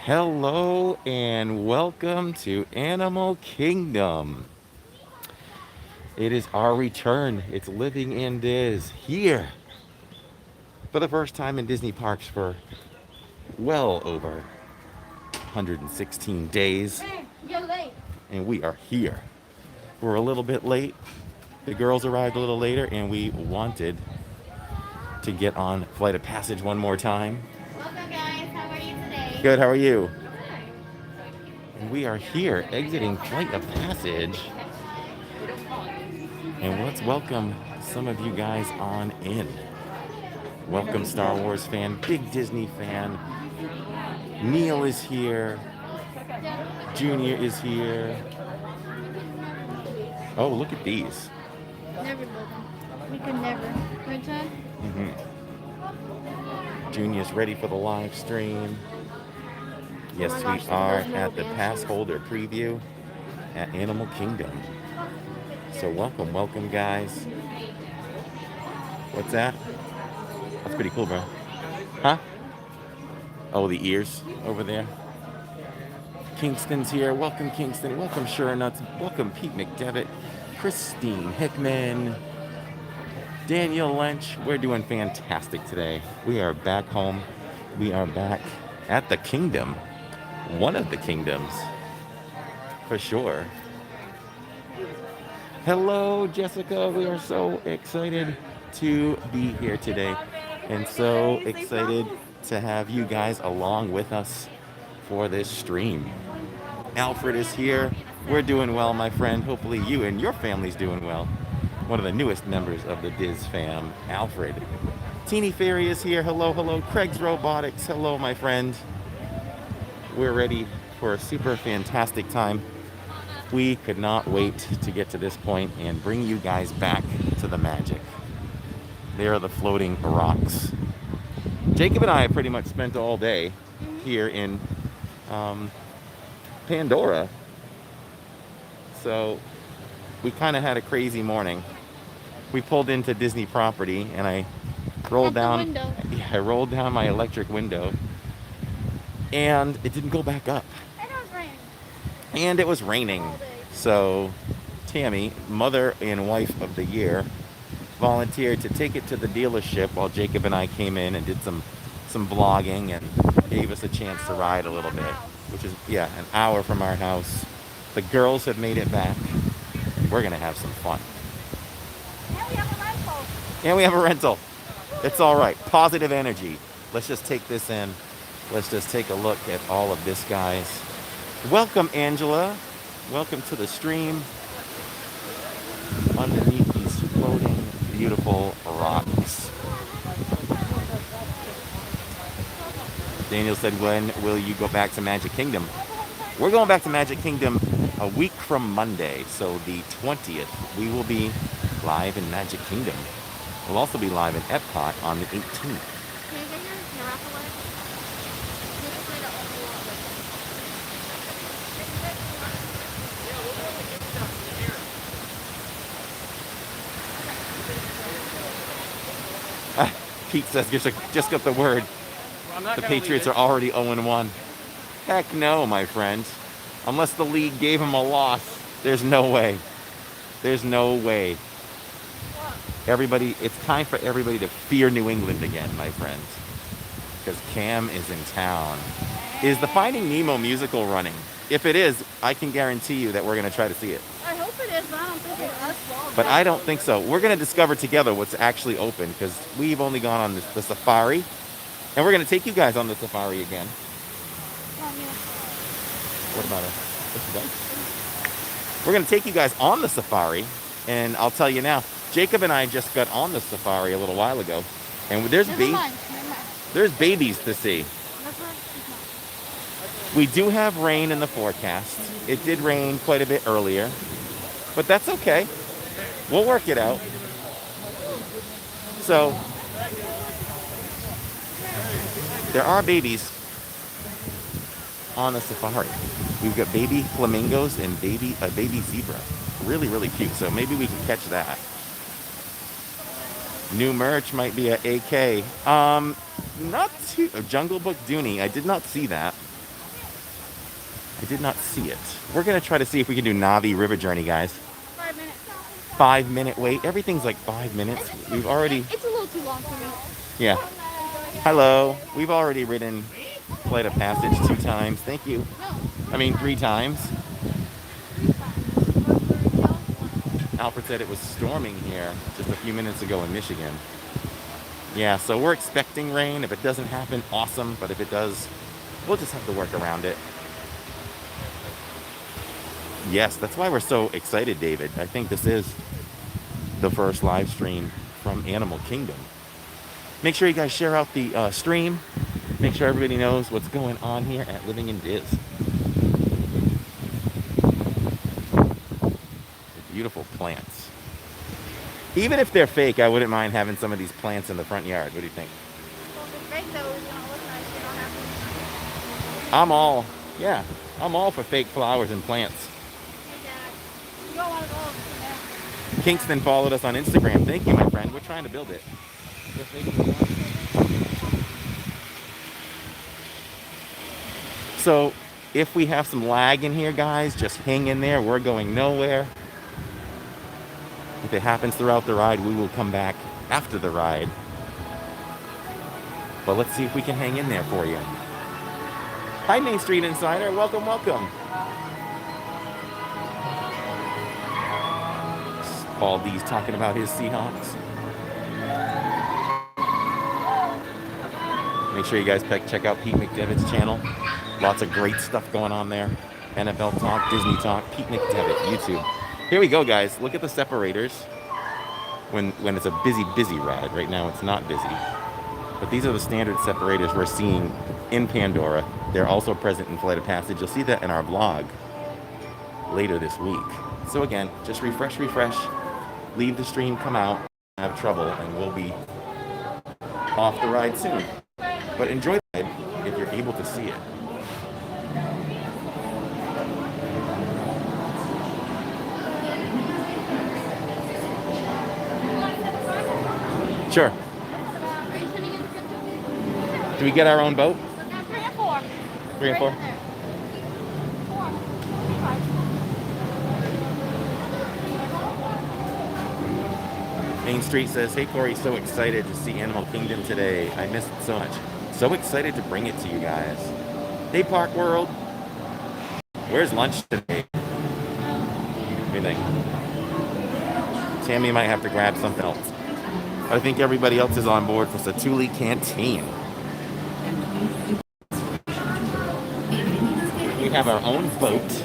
Hello and welcome to Animal Kingdom. It is our return. It's Living in Diz here for the first time in Disney parks for well over 116 days. Hey, you're late. And we are here. We're a little bit late. The girls arrived a little later and we wanted to get on Flight of Passage one more time. Welcome, guys. How are you today? Good, how are you? And we are here exiting Flight of Passage. And let's welcome some of you guys on in. Welcome, Star Wars fan, big Disney fan. Neil is here. Junior is here. Oh, look at these. Never know them. We could never. Good time? Junior's ready for the live stream. Yes, we are at the pass holder preview at Animal Kingdom. So welcome, guys. What's that? That's pretty cool, bro. Huh? Oh, the ears over there. Kingston's here. Welcome, Kingston. Welcome, Sure Nuts. Welcome, Pete McDevitt. Christine Hickman. Daniel Lynch. We're doing fantastic today. We are back home. We are back at the Kingdom. One of the kingdoms. For sure. Hello, Jessica. We are so excited to be here today. And so excited to have you guys along with us for this stream. Alfred is here. We're doing well, my friend. Hopefully you and your family's doing well. One of the newest members of the Diz fam, Alfred. Teeny Fairy is here. Hello, hello. Craig's Robotics. Hello, my friend. We're ready for a super fantastic time. We could not wait to get to this point and bring you guys back to the magic. There are the floating rocks. Jacob and I pretty much spent all day here in Pandora. So we kind of had a crazy morning. We pulled into Disney property and I rolled down my electric window and it didn't go back up. And it was raining. So Tammy, mother and wife of the year, volunteered to take it to the dealership while Jacob and I came in and did some vlogging and gave us a chance to ride a little bit, which is, yeah, an hour from our house. The girls have made it back. We're gonna have some fun. And we have a rental. It's all right. Positive energy. Let's just take this in. Let's just take a look at all of this, guys. Welcome, Angela. Welcome to the stream. Underneath these floating, beautiful rocks. Daniel said, when will you go back to Magic Kingdom? We're going back to Magic Kingdom a week from Monday, so the 20th. We will be live in Magic Kingdom. We'll also be live in Epcot on the 18th. Pete says, just got the word. The Patriots are already 0-1. Heck no, my friend. Unless the league gave him a loss, there's no way. There's no way. It's time for everybody to fear New England again, my friends. Because Cam is in town. Is the Finding Nemo musical running? If it is, I can guarantee you that we're going to try to see it. I hope it is, but I don't think it's us. But I don't think so. We're going to discover together what's actually open because we've only gone on the safari. And we're going to take you guys on the safari again. What about it? What's it? We're going to take you guys on the safari. And I'll tell you now, Jacob and I just got on the safari a little while ago. And there's babies to see. We do have rain in the forecast. It did rain quite a bit earlier. But that's okay. We'll work it out. So, there are babies on the safari. We've got baby flamingos and a baby zebra. Really, really cute. So maybe we can catch that. New merch might be a AK. Not too. Jungle Book Dooney. I did not see that. I did not see it. We're gonna try to see if we can do Navi River Journey, guys. 5 minutes. 5 minute wait. Everything's like 5 minutes. We've already. It's a little too long for me. Yeah. Hello. We've already ridden Flight of Passage 2 times. Thank you. I mean 3 times. Alfred said it was storming here just a few minutes ago in Michigan. Yeah, so we're expecting rain. If it doesn't happen, awesome. But if it does, we'll just have to work around it. Yes, that's why we're so excited, David. I think this is the first live stream from Animal Kingdom. Make sure you guys share out the stream. Make sure everybody knows what's going on here at Living in Diz. Beautiful plants. Even if they're fake, I wouldn't mind having some of these plants in the front yard. What do you think? Well, if it's fake, though, it's going to look nice. You don't have to. I'm all for fake flowers and plants. You don't want to go over there. Kingston followed us on Instagram. Thank you, my friend. We're trying to build it. So, if we have some lag in here, guys, just hang in there. We're going nowhere. If it happens throughout the ride, we will come back after the ride. But let's see if we can hang in there for you. Hi, Main Street Insider. Welcome, welcome. Paul D's talking about his Seahawks. Make sure you guys check out Pete McDevitt's channel. Lots of great stuff going on there. NFL Talk, Disney Talk, Pete McDevitt, YouTube. Here we go, guys. Look at the separators when it's a busy ride. Right now, it's not busy. But these are the standard separators we're seeing in Pandora. They're also present in Flight of Passage. You'll see that in our vlog later this week. So again, just refresh, leave the stream, come out, have trouble, and we'll be off the ride soon. But enjoy the ride if you're able to see it. Sure. Do we get our own boat? 3 and 4. 3 and 4? Main Street says, hey Corey, so excited to see Animal Kingdom today. I missed it so much. So excited to bring it to you guys. Hey Park World. Where's lunch today? What do you think? Tammy might have to grab something else. I think everybody else is on board for Satuli Canteen. We have our own boat.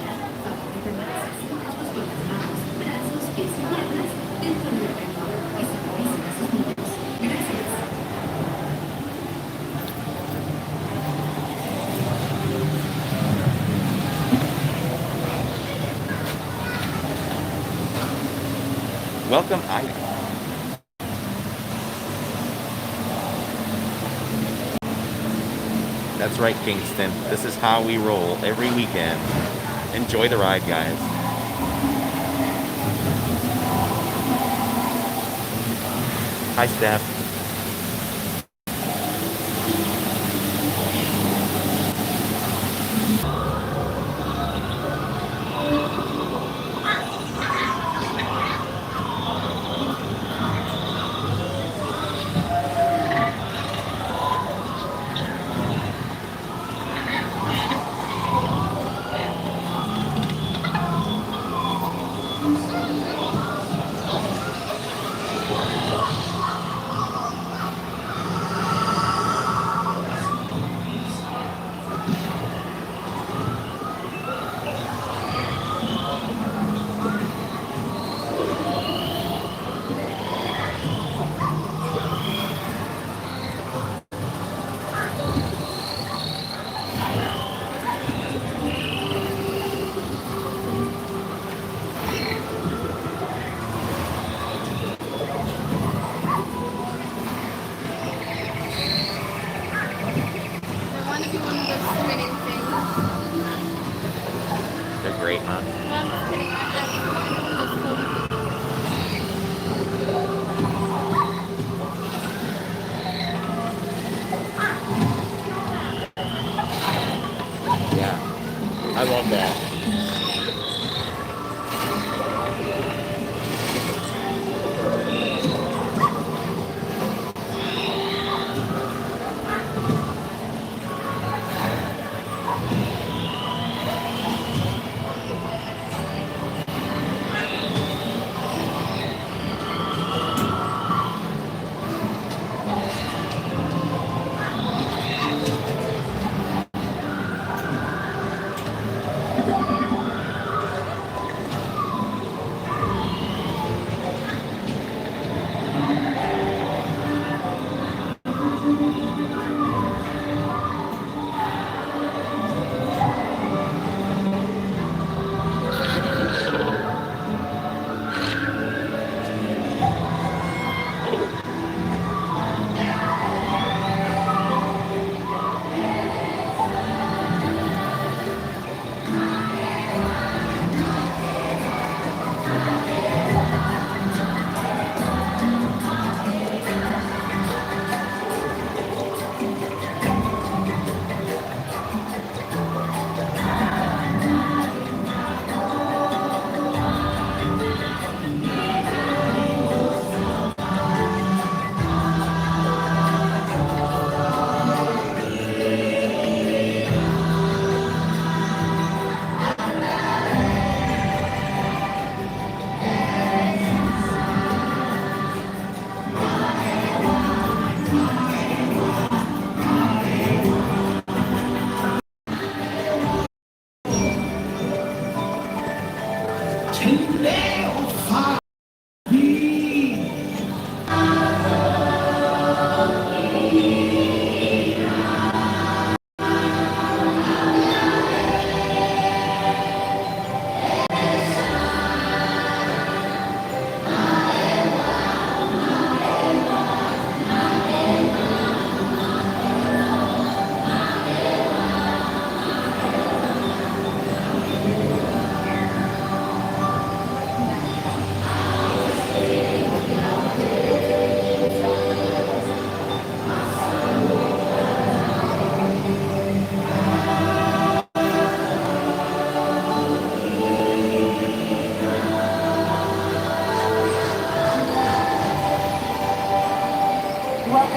Welcome, Ida. That's right, Kingston. This is how we roll every weekend. Enjoy the ride, guys. Hi, Steph.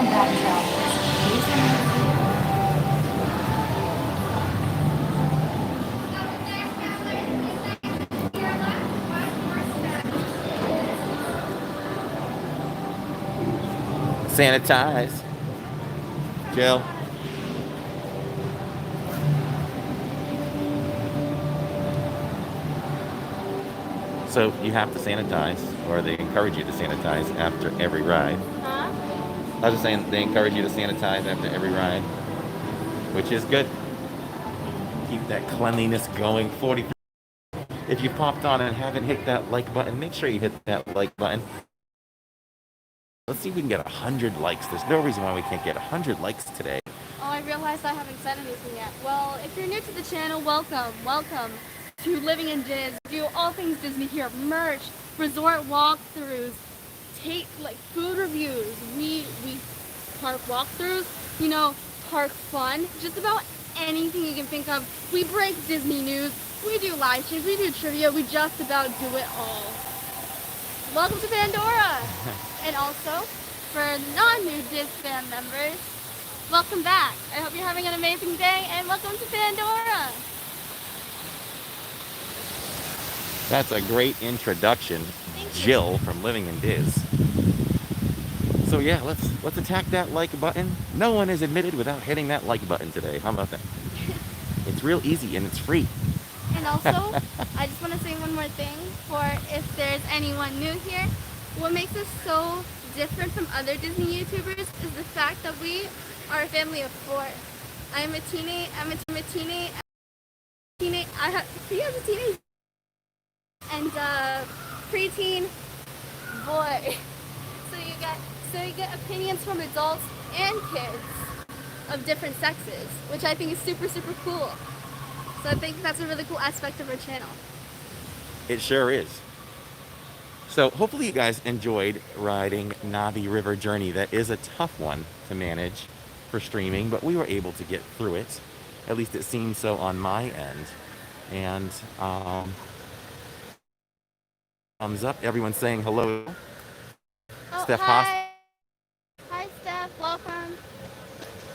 back, travelers. Please remain. Sanitize. Jill. So you have to sanitize, or they encourage you to sanitize after every ride. Huh? I was just saying they encourage you to sanitize after every ride, which is good. Keep that cleanliness going. 40. If you popped on and haven't hit that like button, make sure you hit that like button. Let's see if we can get 100 likes. There's no reason why we can't get 100 likes today. Oh, I realized I haven't said anything yet. Well, if you're new to the channel, welcome. Welcome to Living in Diz. We do all things Disney here. Merch, resort walkthroughs, food reviews. We park walkthroughs, park fun. Just about anything you can think of. We break Disney news. We do live streams. We do trivia. We just about do it all. Welcome to Pandora. And also, for non-new Diz fan members, welcome back. I hope you're having an amazing day, and welcome to Pandora. That's a great introduction, Jill from Living in Diz. So yeah, let's attack that like button. No one is admitted without hitting that like button today. How about that? It's real easy and it's free. And also, I just want to say one more thing for if there's anyone new here. What makes us so different from other Disney YouTubers is the fact that we are a family of 4. I'm a teenage, he has a teenage and preteen boy. So you get opinions from adults and kids of different sexes, which I think is super, super cool. So I think that's a really cool aspect of our channel. It sure is. So hopefully you guys enjoyed riding Navi River Journey. That is a tough one to manage for streaming, but we were able to get through it. At least it seemed so on my end. And thumbs up. Everyone's saying hello. Oh, Steph hi. Hi, Steph. Welcome.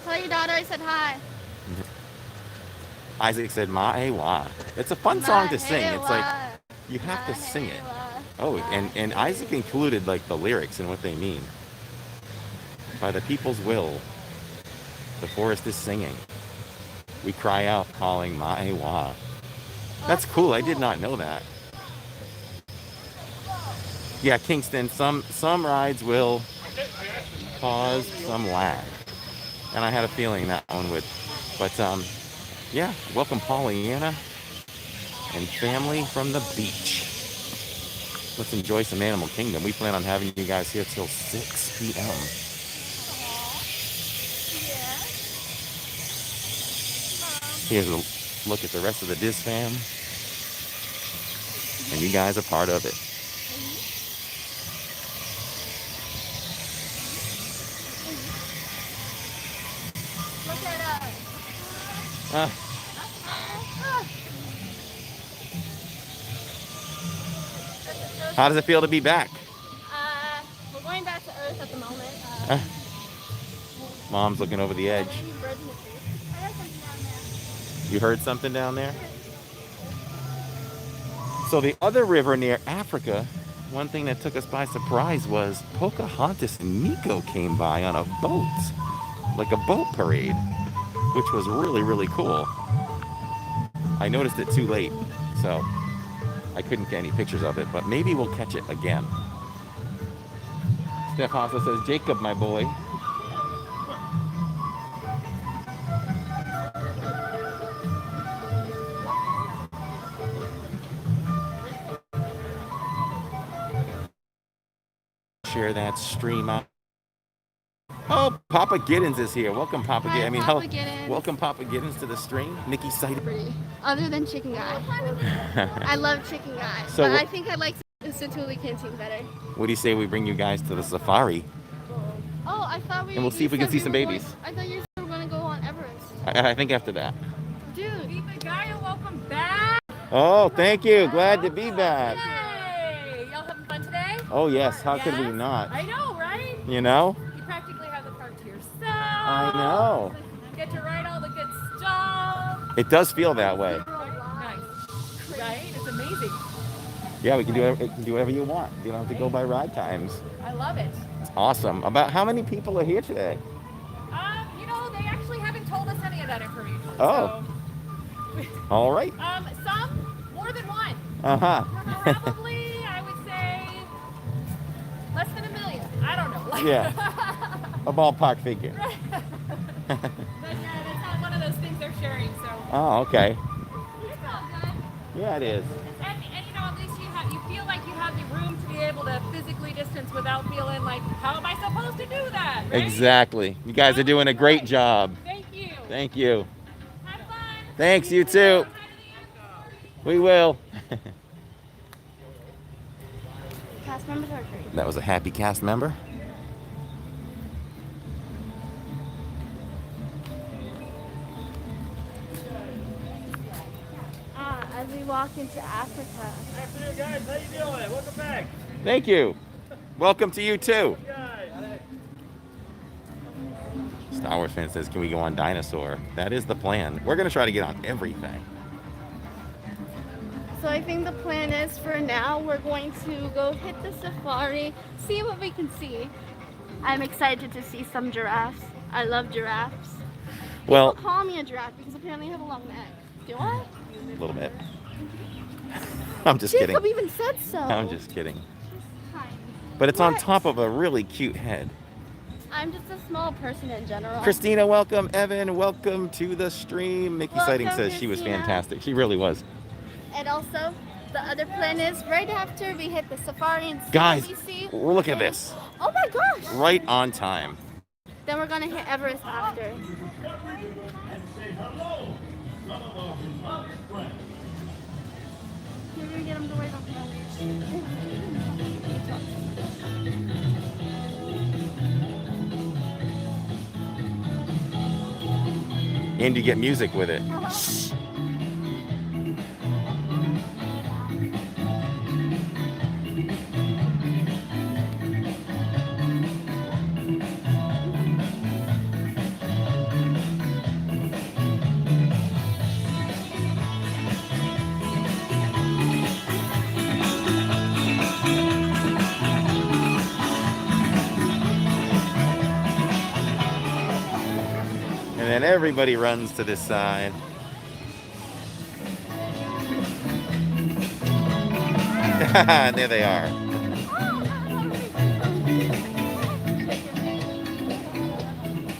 Tell your daughter I said hi. Isaac said "Ma'ewa." It's a fun song to sing. It's like you have to sing it. Oh, and Isaac included like the lyrics and what they mean. By the people's will, the forest is singing. We cry out, calling Ma'ewa. That's cool. I did not know that. Yeah, Kingston. Some rides will cause some lag, and I had a feeling that one would. But yeah, welcome Pollyanna and family from the beach. Let's enjoy some Animal Kingdom. We plan on having you guys here till 6 p.m. Here's a look at the rest of the Diz fam. And you guys are part of it. Look at us. How does it feel to be back? We're going back to Earth at the moment. Mom's looking over the edge. You heard something down there? So the other river near Africa, one thing that took us by surprise was Pocahontas and Nico came by on a boat, like a boat parade, which was really, really cool. I noticed it too late, so I couldn't get any pictures of it, but maybe we'll catch it again. Steph also says, Jacob, my boy. Share that stream out. Oh, Papa Giddens is here. Welcome, Papa Giddens. I mean, Papa Giddens. Welcome, Papa Giddens, to the stream. Nikki Sider. Other than Chicken Guy. I love Chicken Guy. So but I think I like the Satuli Canteen better. What do you say we bring you guys to the safari? Oh, I thought we... And we'll see if we can see some babies. I thought you were going to go on Everest. I think after that. Dude. Viva Gaia, welcome back. Oh, thank you. Glad to be back. Yay! Y'all having fun today? Oh, yes. How could we not? I know, right? You know? You practically have the park I know. Get to write all the good stuff. It does feel that way. Nice. Right? It's amazing. Yeah, we can do whatever you want. You don't have to go by ride times. I love it. It's awesome. About how many people are here today? You know, they actually haven't told us any of that information. Oh. All right. Some more than one. Uh-huh. Probably, I would say, less than 1 million. I don't know. Yeah. A ballpark figure. But yeah, that's not one of those things they're sharing, so. Oh, okay. It's all good. Yeah, it is. And you know, at least you feel like you have the room to be able to physically distance without feeling like, how am I supposed to do that? Right? Exactly. You guys are doing a great job. Thank you. Thank you. Have fun. Thanks, you too. We will. Cast members are great. That was a happy cast member. As we walk into Africa. Afternoon, guys. How you doing? Welcome back. Thank you. Welcome to you too. Star Wars fan says, can we go on Dinosaur? That is the plan. We're going to try to get on everything. So I think the plan is for now we're going to go hit the safari, see what we can see. I'm excited to see some giraffes. I love giraffes. Well, People call me a giraffe because apparently I have a long neck. Do I? a little bit. I'm just kidding. Jacob even said so. I'm just kidding. Hi. But it's on What? top of a really cute head. I'm just a small person in general. Christina, welcome. Evan, welcome to the stream. Mickey Welcome, Sighting says she was Christina. fantastic. She really was. And also, the other plan is right after we hit the safari and see Guys, what we see. look at this. Oh my gosh! Right on time. Then we're gonna hit Everest after. You're gonna get him to wait on And you get music with it. And then everybody runs to this side. There they are.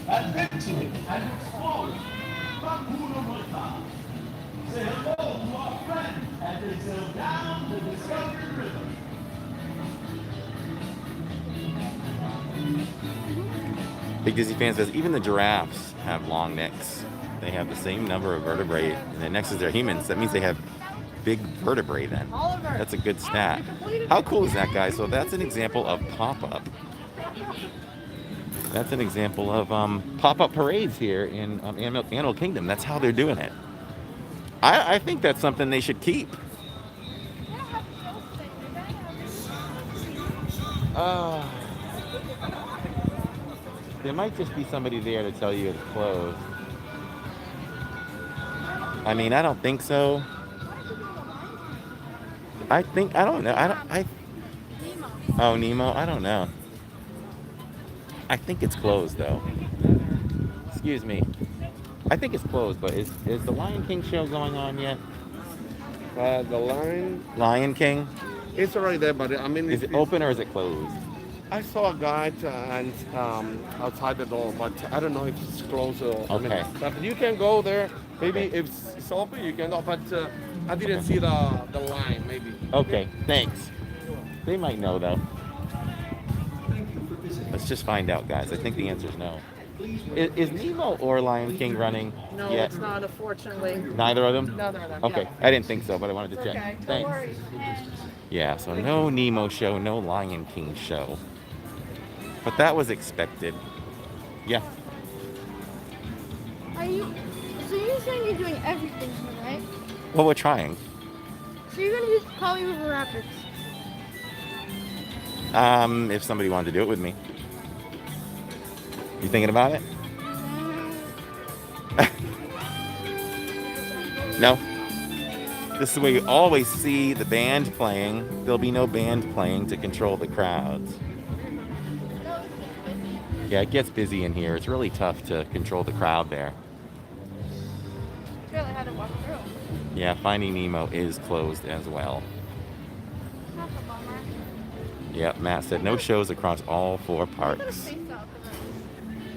Adventure and exploring. Hakuna Matata. Say hello to our friend as they sail down the Discovery River. Big Disney fan says even the giraffes have long necks. They have the same number of vertebrae, and then next is their humans. That means they have big vertebrae then. That's a good stat. How cool is that, guys? So that's an example of pop-up. That's an example of pop-up parades here in Animal Kingdom. That's how they're doing it. I think that's something they should keep. There might just be somebody there to tell you it's closed. I mean, I don't think so. I don't know. Oh, Nemo? I don't know. I think it's closed though. Excuse me. I think it's closed, but is the Lion King show going on yet? The Lion King? it's already there, but I mean, Is it open or is it closed? I saw a guide and outside the door, but I don't know if it's closed or. I mean, Okay. but you can go there. Maybe Okay. if it's open, you can go. But I didn't see the line. Maybe. Okay, thanks. They might know though. Let's just find out, guys. I think the answer is no. Is Nemo or Lion King running No, yet? it's not, unfortunately. Neither of them? Neither of them. Okay, yeah. I didn't think so, but I wanted to check. Okay, no Thanks. worries. Yeah, so no Nemo show, no Lion King show. But that was expected. Yeah. Are you? So you're saying you're doing everything here, right? Well, we're trying. So you're gonna use Kali River Rapids. If somebody wanted to do it with me. You thinking about it? No? This is where you always see the band playing. There'll be no band playing to control the crowds. Yeah, it gets busy in here. It's really tough to control the crowd there. It's really hard to walk through. Yeah, Finding Nemo is closed as well. That's a bummer. Yeah, Matt said no shows across all 4 Look at the parks. space out the room.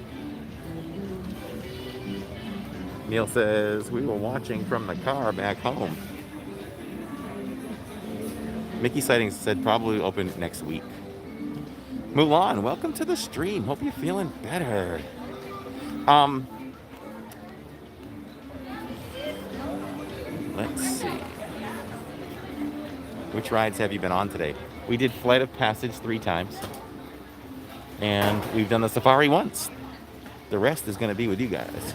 Neil says we were watching from the car back home. Mickey Sightings said probably open next week. Mulan, welcome to the stream. Hope you're feeling better. Let's see. Which rides have you been on today? We did Flight of Passage 3 times. And we've done the safari once. The rest is going to be with you guys.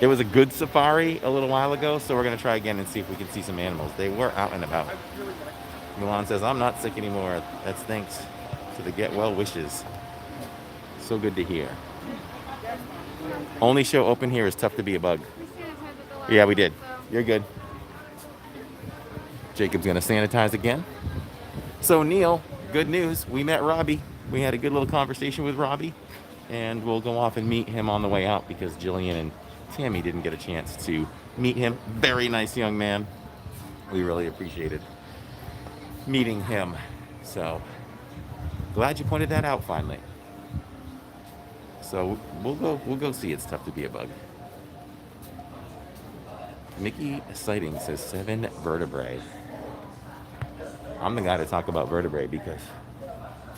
It was a good safari a little while ago, so we're going to try again and see if we can see some animals. They were out and about. Milan says, I'm not sick anymore. That's thanks to the get well wishes. So good to hear. Only show open here is Tough to Be a Bug. Yeah, we did. You're good. Jacob's going to sanitize again. So, Neil, good news. We met Robbie. We had a good little conversation with Robbie. And we'll go off and meet him on the way out because Jillian and Tammy didn't get a chance to meet him. Very nice young man. We really appreciated meeting him. So, glad you pointed that out finally. So, we'll go see It's Tough to Be a Bug. Mickey Sighting says 7 vertebrae. I'm the guy to talk about vertebrae because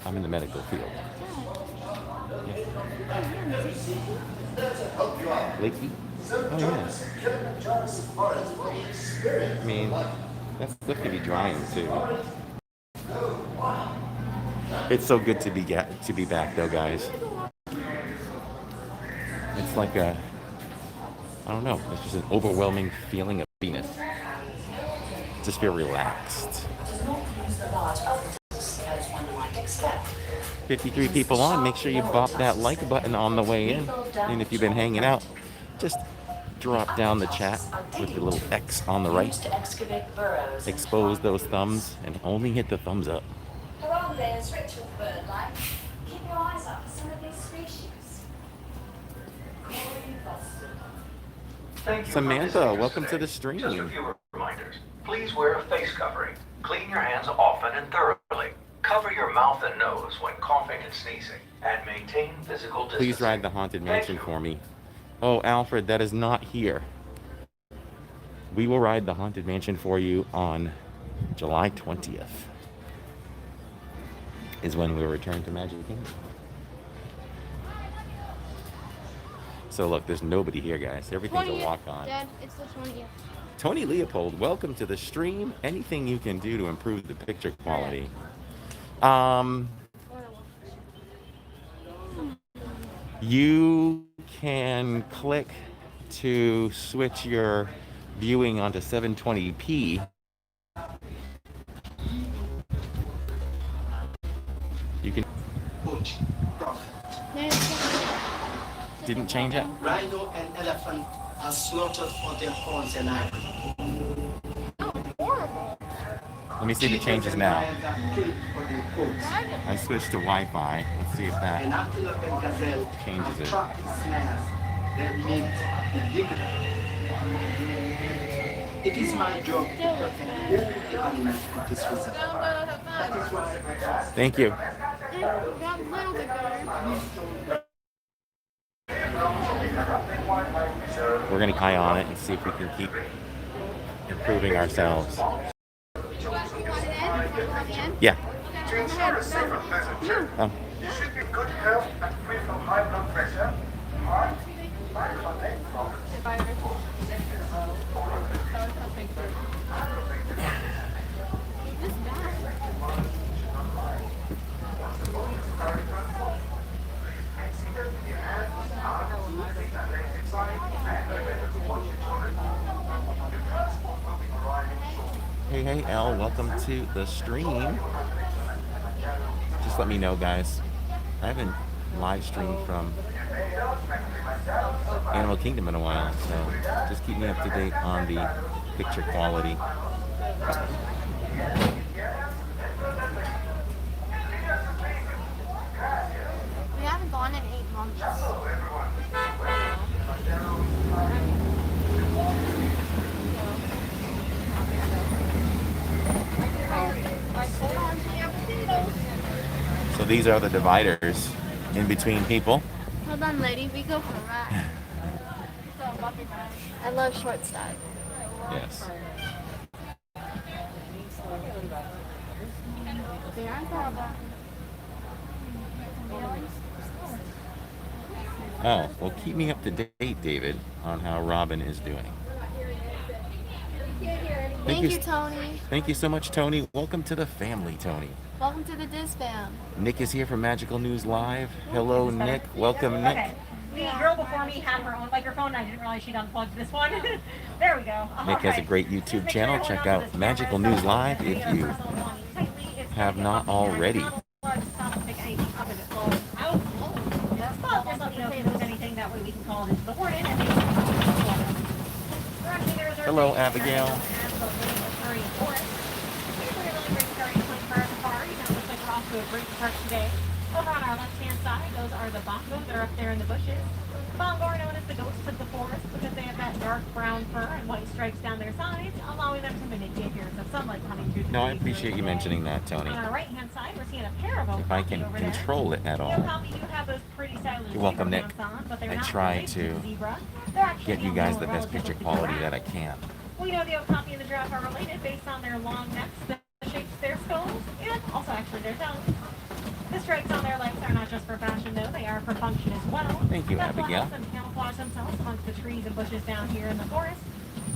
I'm in the medical field. Lakey? Oh, yeah. I mean, that stuff can be drying too. It's so good to be back though, guys. It's like I don't know, it's just an overwhelming feeling of happiness. Just feel relaxed. 53 people on. Make sure you bop that like button on the way in. And if you've been hanging out, just drop down the chat with the little X on the right. Expose those thumbs and only hit the thumbs up. Around there is rich with bird life. Keep your eyes up for some of these species. Thank you. Samantha, welcome to the stream. Just a few reminders. Please wear a face covering. Clean your hands often and thoroughly. Cover your mouth and nose when coughing and sneezing. And maintain physical distancing. Please ride the Haunted Mansion for me. Oh, Alfred, that is not here. We will ride the Haunted Mansion for you on July 20th. Is when we return to Magic Kingdom. So look, there's nobody here, guys. Everything's a walk-on. Dad, it's the 20th. Tony Leopold, welcome to the stream. Anything you can do to improve the picture quality? You can click to switch your viewing onto 720p. You can. Didn't change it? Rhino and elephant are slaughtered for their horns and ivory. Let me see if it changes now. Lions are killed for their coats. I switched to Wi-Fi. Let's see if that And antelope and gazelle changes are it. trapped in snares that meant illegally. It is my job to protect all the animals in this reserve. That is why I ask. Thank you. Got a little bit better. We're going to eye on it and see if we can keep improving ourselves. Yeah. Oh. You should be in good health and free from high blood pressure, heart, contact from Hey, Elle, welcome to the stream. Just let me know, guys. I haven't live streamed from Animal Kingdom in a while, so just keep me up to date on the picture quality. We haven't gone in 8 months. So these are the dividers in between people. Hold on, lady. We go for a ride. I love short stack. Yes. They aren't horrible. Oh, well, keep me up to date, David, on how Robin is doing. Thank you, Tony. Thank you so much, Tony. Welcome to the family, Tony. Welcome to the Diz fam. Nick is here from Magical News Live. Hello, Nick. Welcome, Nick. Okay. The girl before me had her own microphone. I didn't realize she'd unplugged this one. There we go. Nick has a great YouTube channel. Check out Magical News Live if you have not already. Just let me know if there's anything, that way we can call it into the warden. Hello, Abigail. To a great park today. Over on our left-hand side, those are the bongos. They're up there in the bushes. The bongo are known as the ghosts of the forest because they have that dark brown fur and white stripes down their sides, allowing them to mimic the appearance of sunlight coming through the No, I trees appreciate during you the day. mentioning that, Tony. On our right-hand side, we're seeing a pair of If I can over there. control it at The all. okapi do have those pretty stylish You're welcome, zebra Nick. pants on, but they're I not try related to the zebra. They're actually get you only guys the known best relative picture of the quality giraffe. that I can. We know the okapi and the giraffe are related based on their long necks that shapes their skulls, and also actually their tongues. The stripes on their legs are not just for fashion, though. They are for function as well. Thank you, That's what Abigail. helps them camouflage themselves amongst the trees and bushes down here in the forest.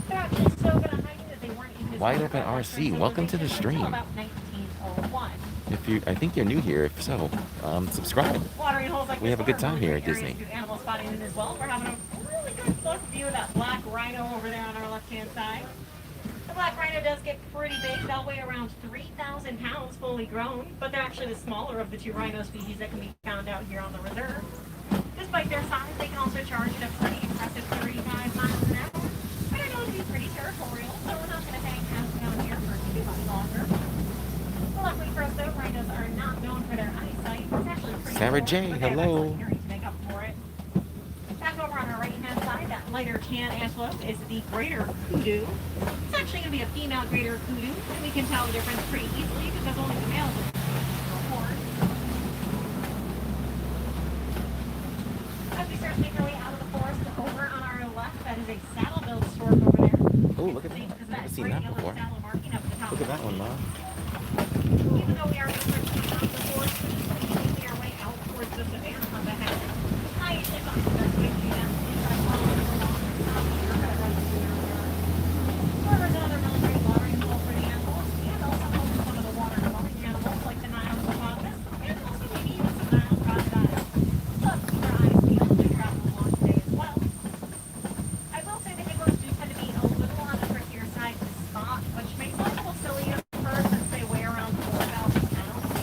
They're actually so good at hiding that they weren't even Wide Open RC, welcome to the stream. until about 1901. If you, I think you're new here. If so, subscribe. Watering holes like We this have a good one are time here really at good Disney. areas to do animal spotting in as well. We're having a really good look view of that black rhino over there on our left-hand side. The black rhino does get pretty big. They'll weigh around 3,000 pounds fully grown, but they're actually the smaller of the two rhino species that can be found out here on the reserve. Despite their size, they can also charge at a pretty impressive 35 miles an hour. And they're known to be pretty territorial, so we're not going to hang out down here for too much longer. Well, luckily for us, though, rhinos are not known for their eyesight. It's actually pretty Sarah cool, J, but they have hello. excellent hearing to make up for it. Back over on our right-hand side, that lighter tan antelope is the greater kudu. It's actually going to be a female greater kudu, and we can tell the difference pretty easily because only the males report. As we start to make our way out of the forest, over on our left, that is a saddle-billed stork over there. Oh, look at that. I've never seen that before. Look at that one, Mom. Even though we are researching out the forest, we're making our way out towards the savannah on the head. I usually find the best way to do that is by following along the top of your head right through your yard. There's another military watering hole for the animals, and also home for some of the water-dwelling animals like the Nile hippopotamus, and also maybe even some Nile crocodiles. Plus, keep your eyes peeled to travel along today as well. I will say the hippos do tend to be a little on the trickier side to spot, which makes them a little silly at first since they weigh around 4,000 pounds.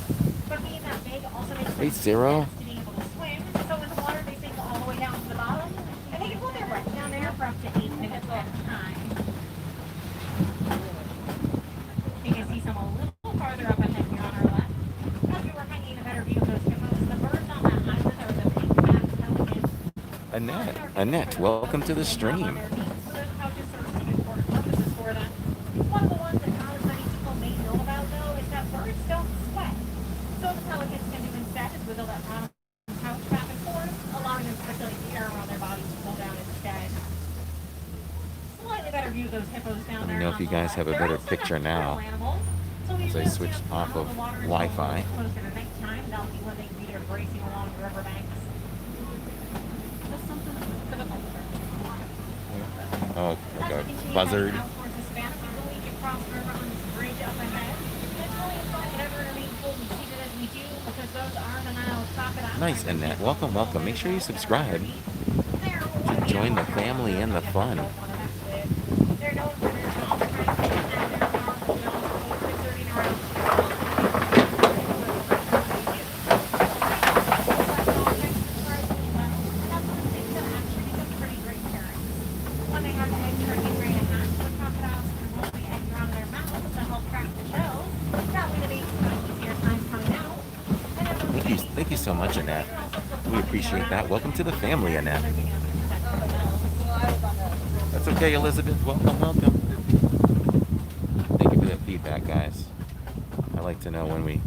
But being that big also makes them Hey, Zero. to be able to swim. So in the water, they sink all the way down to the bottom, and they can hold their breath down there for up to 8 minutes at a time. You can see some a little farther up ahead here on our left. As we were hanging a better view of those hippos, the birds on that island are the pink-backed pelicans. Annette, welcome to the stream. One of the ones that not as many people may know about, though, is that birds don't sweat. So the pelicans can do instead is wiggle that bottom pouch back and forth, allowing them to circulate the air around their bodies to cool down instead. Slightly better view of those hippos down Let me there. know if you guys have a better picture now. As I switch off of Wi-Fi. Closer to nighttime, that'll be when they be racing along the riverbanks. That's something for the culture. Oh, like a buzzard. Nice, Annette. Welcome, welcome. Make sure you subscribe to join the family and the fun. Thank you so much, Annette. We appreciate that. Welcome to the family, Annette. That's okay, Elizabeth. Welcome, welcome. Thank you for that feedback, guys. I like to know when we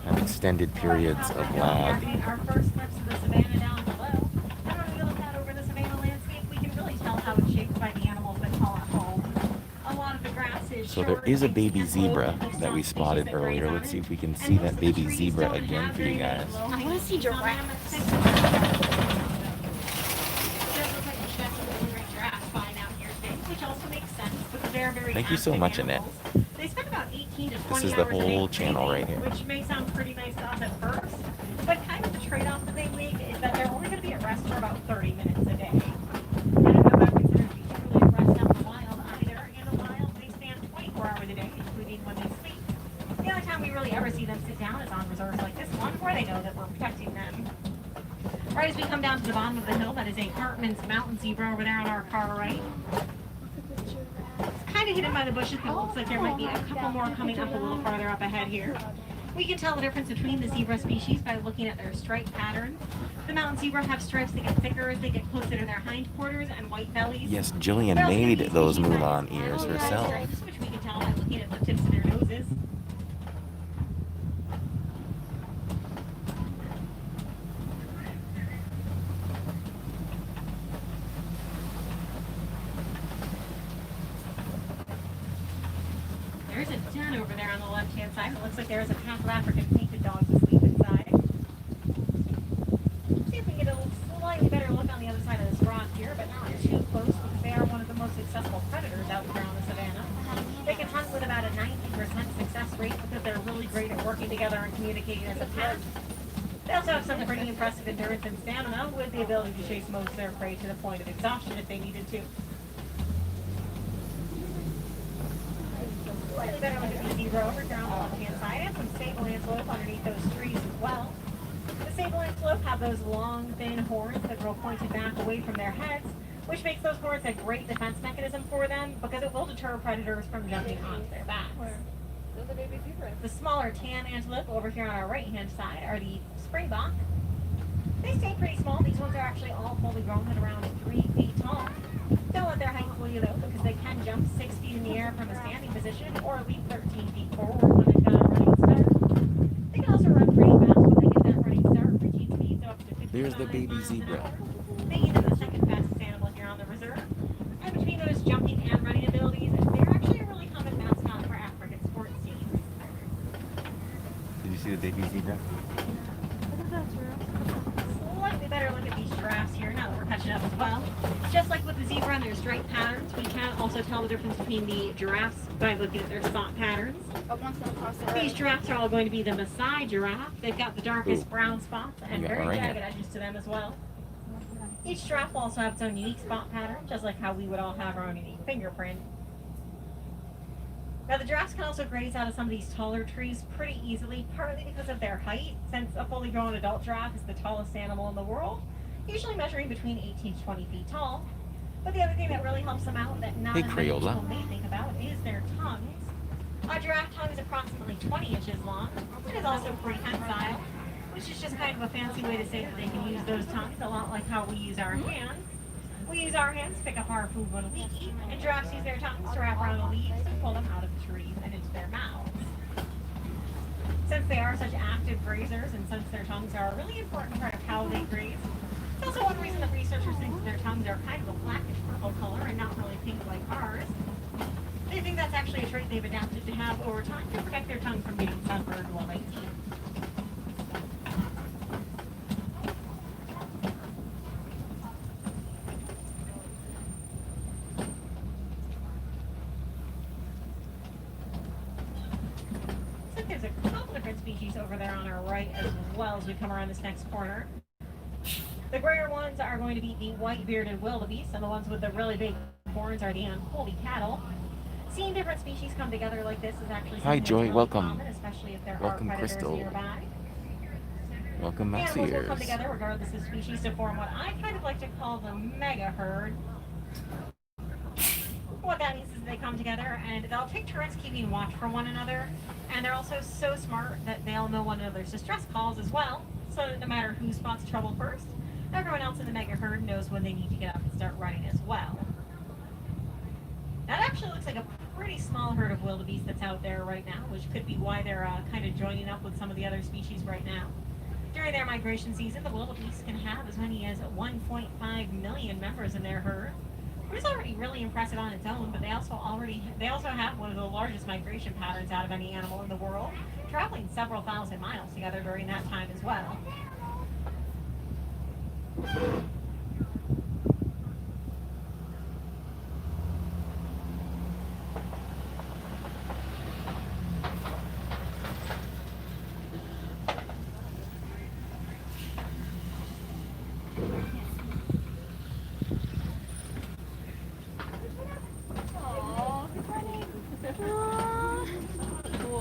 have extended periods of lag. Our first clips of the savannah down below. And when we look out over the savannah landscape, we can really tell how it's shaped by the animals that call it home. A lot of the grass is So there is a baby zebra that we spotted earlier. Let's see if we can see that baby zebra again for you guys. I want to see giraffes. Thank you so much, Annette. They spend about 18 to 20 This is the hours a day whole channel right here. which may sound pretty nice to us at first, but kind of the trade-off that they make is that they're only going to be at rest for about 30 minutes a day. And if they're not considered to be truly at rest out in the wild either, in the wild they stand 24 hours a day, including when they sleep. The only time we really ever see them sit down is on reserves like this one, where they know that we're protecting them. Right as we come down to the bottom of the hill, that is a Cartman's mountain zebra over there on our far right. Kind of hidden by the bushes, but it looks like there might be a couple more coming up a little farther up ahead here. We can tell the difference between the zebra species by looking at their stripe pattern. The mountain zebra have stripes that get thicker as they get closer to their hindquarters and white bellies. Yes, Jillian made those Mulan ears herself. Stripes, which we can tell by looking at the tips of their noses. There's a den over there on the left-hand side. It looks like there's a pack of African painted dogs asleep inside. See if we can get a slightly better look on the other side of this rock here, but not too close because they are one of the most successful predators out there on the savannah. They can hunt with about a 90% success rate because they're really great at working together and communicating as a pack. They also have some pretty impressive endurance and stamina with the ability to chase most of their prey to the point of exhaustion if they needed to. Slightly better look at the zebra over here on the left-hand side, and some sable antelope underneath those trees as well. The sable antelope have those long, thin horns that grow pointed back away from their heads, which makes those horns a great defense mechanism for them because it will deter predators from jumping onto their backs. Those are baby zebras. The smaller tan antelope over here on our right-hand side are the springbok. They stay pretty small. These ones are actually all fully grown at around 3 feet tall. Don't let their height fool you though, because they can jump 6 feet in the air from a standing position or leap 13 feet forward when they've got a running start. They can also run pretty fast when they get that running start, reaching speeds up to 50 There's the baby zebra. Making them the second fastest animal here on the reserve. And between those jumping and running abilities, they're actually a really common mascot for African sports teams. Did you see the baby zebra? Slightly better look at these giraffes here now that we're catching up as well. Just like with the zebra and their stripe patterns, we can also tell the difference between the giraffes by looking at their spot patterns. These giraffes are all going to be the Maasai giraffe. They've got the darkest brown spots and very jagged edges to them as well. Each giraffe will also have its own unique spot pattern, just like how we would all have our own unique fingerprint. Now the giraffes can also graze out of some of these taller trees pretty easily, partly because of their height, since a fully grown adult giraffe is the tallest animal in the world, usually measuring between 18 to 20 feet tall. But the other thing that really helps them out that not as many people may think about is their tongues. A giraffe tongue is approximately 20 inches long. It is also prehensile, which is just kind of a fancy way to say that they can use those tongues a lot like how we use our hands. We use our hands to pick up our food when we eat, and giraffes use their tongues to wrap around the leaves and pull them out of the trees and into their mouths. Since they are such active grazers, and since their tongues are a really important part of how they graze, it's also one reason that researchers think that their tongues are kind of a blackish purple color and not really pink like ours. They think that's actually a trait they've adapted to have over time to protect their tongue from being sunburned while they eat. There's a couple different species over there on our right as well as we come around this next corner. The grayer ones are going to be the white-bearded wildebeest, and the ones with the really big horns are the unholy cattle. Seeing different species come together like this is actually Hi, Joy. really welcome. common, especially if there Welcome, are predators Crystal. nearby. Welcome, Animals will Maxiers. come together regardless of species to form what I kind of like to call the mega herd. What that means is they come together and they'll take turns keeping watch for one another, and they're also so smart that they'll know one another's distress calls as well. so that no matter who spots trouble first, everyone else in the mega herd knows when they need to get up and start running as well. That actually looks like a pretty small herd of wildebeest that's out there right now, which could be why they're kind of joining up with some of the other species right now. During their migration season, the wildebeest can have as many as 1.5 million members in their herd, which is already really impressive on its own, but they also have one of the largest migration patterns out of any animal in the world, traveling several thousand miles together during that time as well.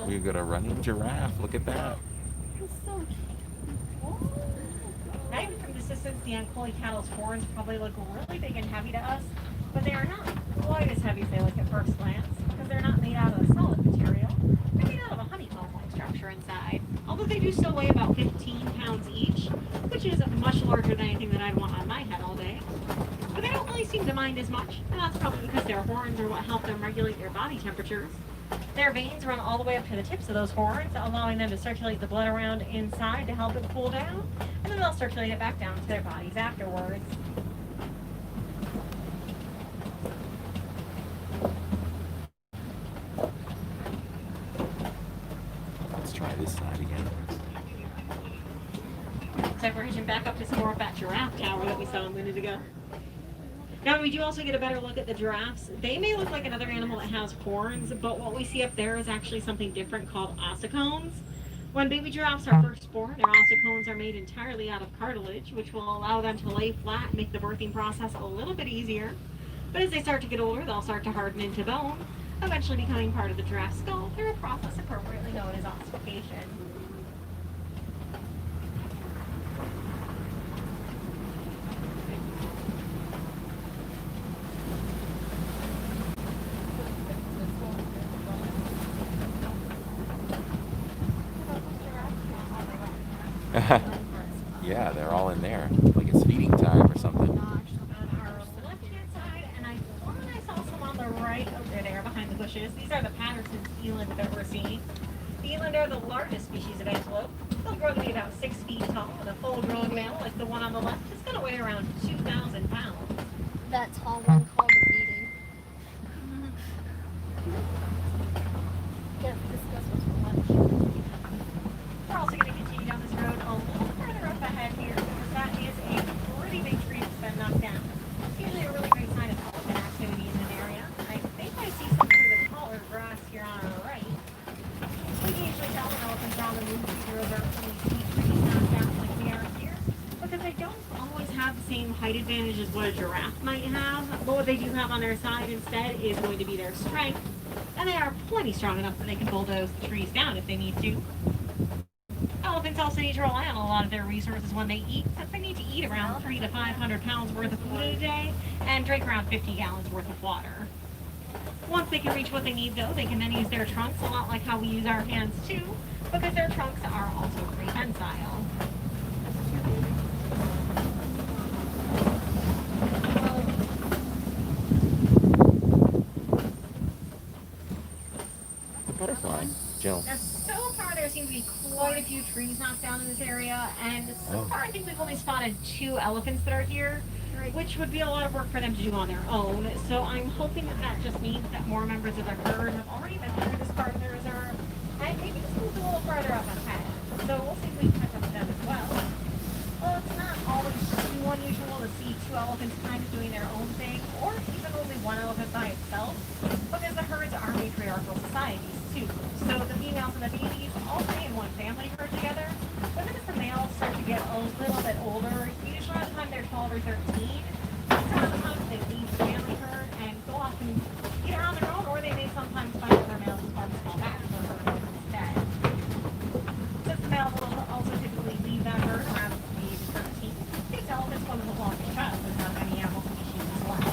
We got a running giraffe. Look at that. Now, even from this distance, the Ankole cattle's horns probably look really big and heavy to us, but they are not quite as heavy as they look at first glance, because they're not made out of a solid material. They're made out of a honeycomb-like structure inside. Although they do still weigh about 15 pounds each, which is much larger than anything that I'd want on my head all day. But they don't really seem to mind as much, and that's probably because their horns are what help them regulate their body temperatures. Their veins run all the way up to the tips of those horns, allowing them to circulate the blood around inside to help it cool down, and then they'll circulate it back down to their bodies afterwards. Let's try this side again. So we're hitching back up to some more of that giraffe tower that we saw a minute ago. Now, we do also get a better look at the giraffes. They may look like another animal that has horns, but what we see up there is actually something different called ossicones. When baby giraffes are first born, their ossicones are made entirely out of cartilage, which will allow them to lay flat and make the birthing process a little bit easier. But as they start to get older, they'll start to harden into bone, eventually becoming part of the giraffe's skull through a process appropriately known as ossification. Yeah, they're all in there. Like it's feeding time or something. On our left-hand side, and I thought I saw some on the right over there behind the bushes. These are the Patterson's eland that we're seeing. The eland are the largest species of antelope. They'll grow to be about 6 feet tall, and a full-grown male, like the one on the left, is going to weigh around 2,000 pounds. That tall one called the reading. Yeah, discuss what's for lunch. We're also going to continue down this road a little further up ahead here, because that is a pretty big tree that's been knocked down. It's usually a really great sign of elephant activity in an area. I think I see some through the taller grass here on our right. We can usually tell when elephants are on the move through a from these deep trees knocked down like we are here, because they don't always have the same height advantage as what a giraffe might have, but what they do have on their side instead is going to be their strength, and they are plenty strong enough that they can bulldoze the trees down if they need to. Elephants also need to rely on a lot of their resources when they eat, since they need to eat around 300 to 500 pounds worth of food a day and drink around 50 gallons worth of water. Once they can reach what they need, though, they can then use their trunks a lot like how we use our hands too, because their trunks are also prehensile. The butterfly, Jill. Now, so far there seem to be quite a few trees knocked down in this area, and so far I think we've only spotted 2 elephants that are here, which would be a lot of work for them to do on their own. So I'm hoping that that just means that more members of the herd have already been through this part of the reserve, and maybe just moved a little further up ahead. So we'll see if we can catch up with them as well. Well, it's not always too unusual to see 2 elephants kind of doing their own thing, or even only 1 elephant by itself, because the herds are matriarchal societies too. So the females and the babies all stay in one family herd together. But then as the males start to get a little bit older, usually around the time they're 12 or 13, that's around the time they leave the family herd and go off and either on their own, or they may sometimes find other males and form a small pack for the herd instead. Since the males will also typically leave that herd around the age of 13, these elephants one of the longest childhoods of any animal species as well.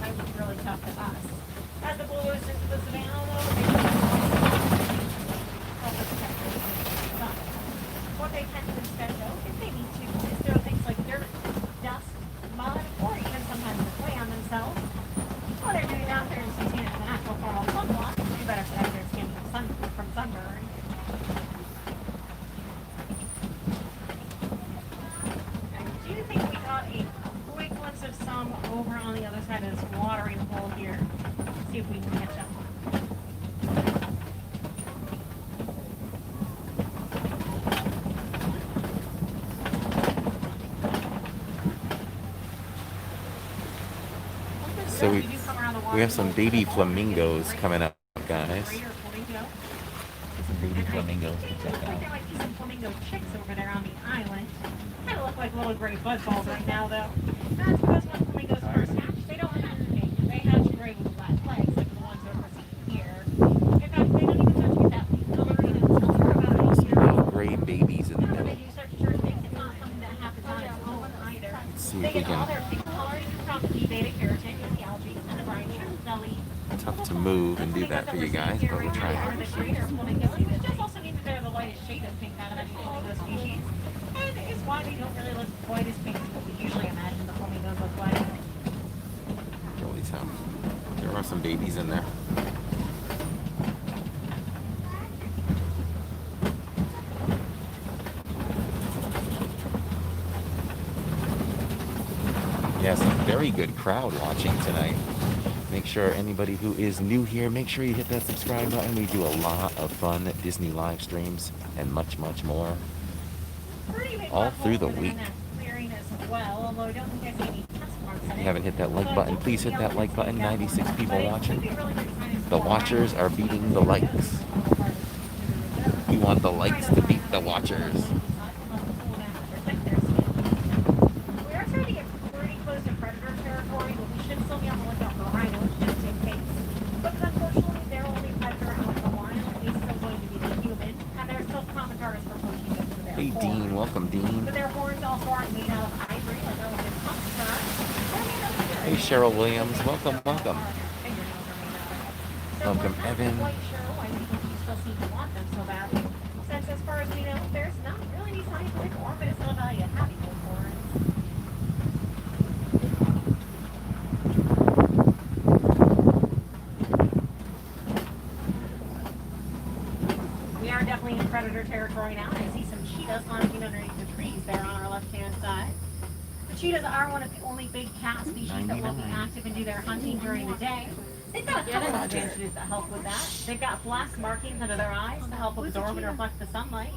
sometimes it's really tough to us. As the bull goes into the savannah, though, what they tend to instead do, if they need to, is throw things like dirt, dust, mud, or even sometimes the clay on themselves. What they're doing out there is using it as an actual form of sunblock to better protect their skin from sunburn. Do you think we got a quick glimpse of some over on the other side of this watering hole here? See if we can catch up. So we have some baby flamingos coming up, guys. Some baby flamingos to check Looks like out. there might be some flamingo chicks over there on the island. Kind of look like little gray buzzballs right now, though. That's because when flamingos first hatch, they don't hesitate. They hatch gray with flat legs, like the ones that we're seeing here. In fact, they don't even start to get that coloring until they're about a Some year little old. gray babies in the When they middle. do start to turn pink, it's not something that happens on its own either. Let's see They if we get all can. their pink coloring from the beta carotene in the algae and the brine jelly. Tough to move and do that for you guys, but we'll try Are it. the greater flamingos, which does also mean that they're the lightest shade of pink out of any flamingo species, and is why they don't really look quite as pink as what we usually imagine the flamingos look like. Holy cow. There are some babies in there. Yes, a very good crowd watching tonight. Make sure anybody who is new here, make sure you hit that subscribe button. We do a lot of fun Disney live streams and much, much more. Pretty big All butthole through the over there in week. that clearing as well, although I don't think I see any test marks in If it. you haven't hit that like button, please hit that like button. 96 people watching. The watchers are beating the likes. We want the likes to beat the watchers. We are starting to get pretty close to predator territory, but we should still be on the lookout for rhinos just in case. But unfortunately, their only predator out in the wild is still going to be the human, and they're still common targets for poaching them for their Hey horns. Dean, welcome Dean. But their horns also aren't made out of ivory like those in Humpster. Hey Cheryl Williams, welcome, welcome. Welcome, Evan. I'm not quite sure why people still seem to want them so badly. Since as far as we know, there's not really any scientific or medicinal value to having those horns. We are definitely in predator territory now, and I see some cheetahs lounging underneath the trees there on our left-hand side. The cheetahs are one of the only big cat species that will be 99. active and do their hunting during the day. They've got a couple of advantages that help with that. They've got black markings under their eyes to help absorb and reflect the sunlight.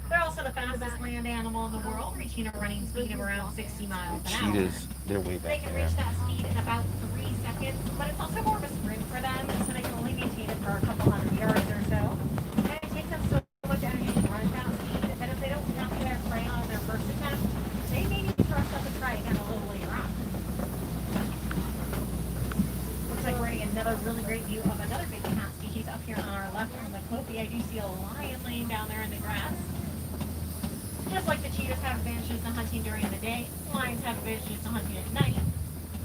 They're also the fastest land animal in the world, reaching a running speed of around 60 miles an hour. Cheetahs, they're way They back can there. reach that speed in about 3 seconds, but it's also more of a sprint for them, so they can only maintain it for a couple hundred yards or so. And it takes them so much energy to run at that speed that if they don't capture their prey on their first attempt, they may need to rush up and try again a little later on. Looks like we're getting another really great view of another big cat species up here on our left from the copy. I do see a lion laying down there in the grass. Just like the cheetahs have advantages to hunting during the day, lions have advantages to hunting at night.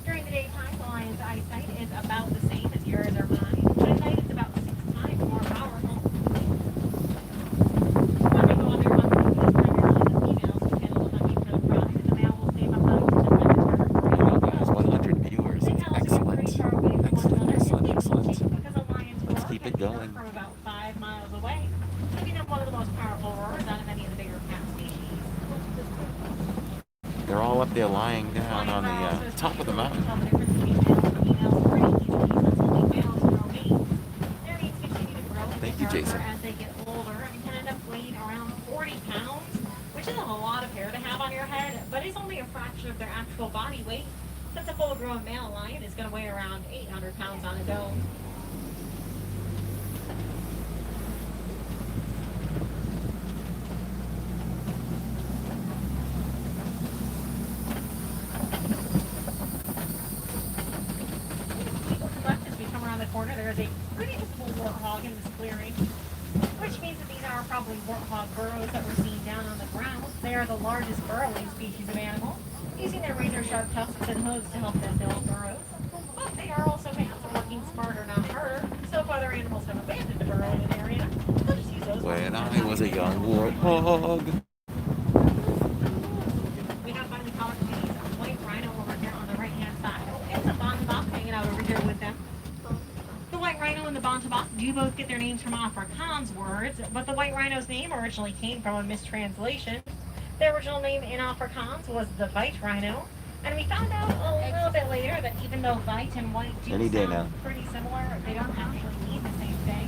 During the daytime, the lion's eyesight is about the same as yours or mine, but at night it's about 6 times more powerful. When they go on their hunting, it's primarily the females who handle the hunting for the pride, and the male will stay behind to defend the territory. Oh, guys, 100 viewers. They It's can also excellent. pretty far away from one Excellent, another, excellent, excellent. because a lion's Let's roar keep can it be heard going. from about 5 miles away, making them one of the most powerful roars out of any of the bigger cat species. They're all up there lying down on the top of the mountain. Thank you, Jason. As they get older and can end up weighing around 40 pounds, which isn't a lot of hair to have on your head, but is only a fraction of their actual body weight, since a full-grown male lion is going to weigh around 800 pounds on its own. Left as we come around the corner, there is a pretty visible warthog in this clearing, which means that these are probably warthog burrows that we're seeing down on the ground. They are the largest burrowing species of animal, using their razor-sharp tusks and hooves to help them build burrows. But they are other animals have abandoned a burrow in an area, they'll just use those. When I was a young warthog. We have finally caught a white rhino over here on the right-hand side. It's a bontabak hanging out over here with them. The white rhino and the bontabak do both get their names from Afrikaans words, but the white rhino's name originally came from a mistranslation. The original name in Afrikaans was the white rhino, and we found out a little bit later that even though white and white do Any day now. sound pretty similar, they don't actually mean the same thing.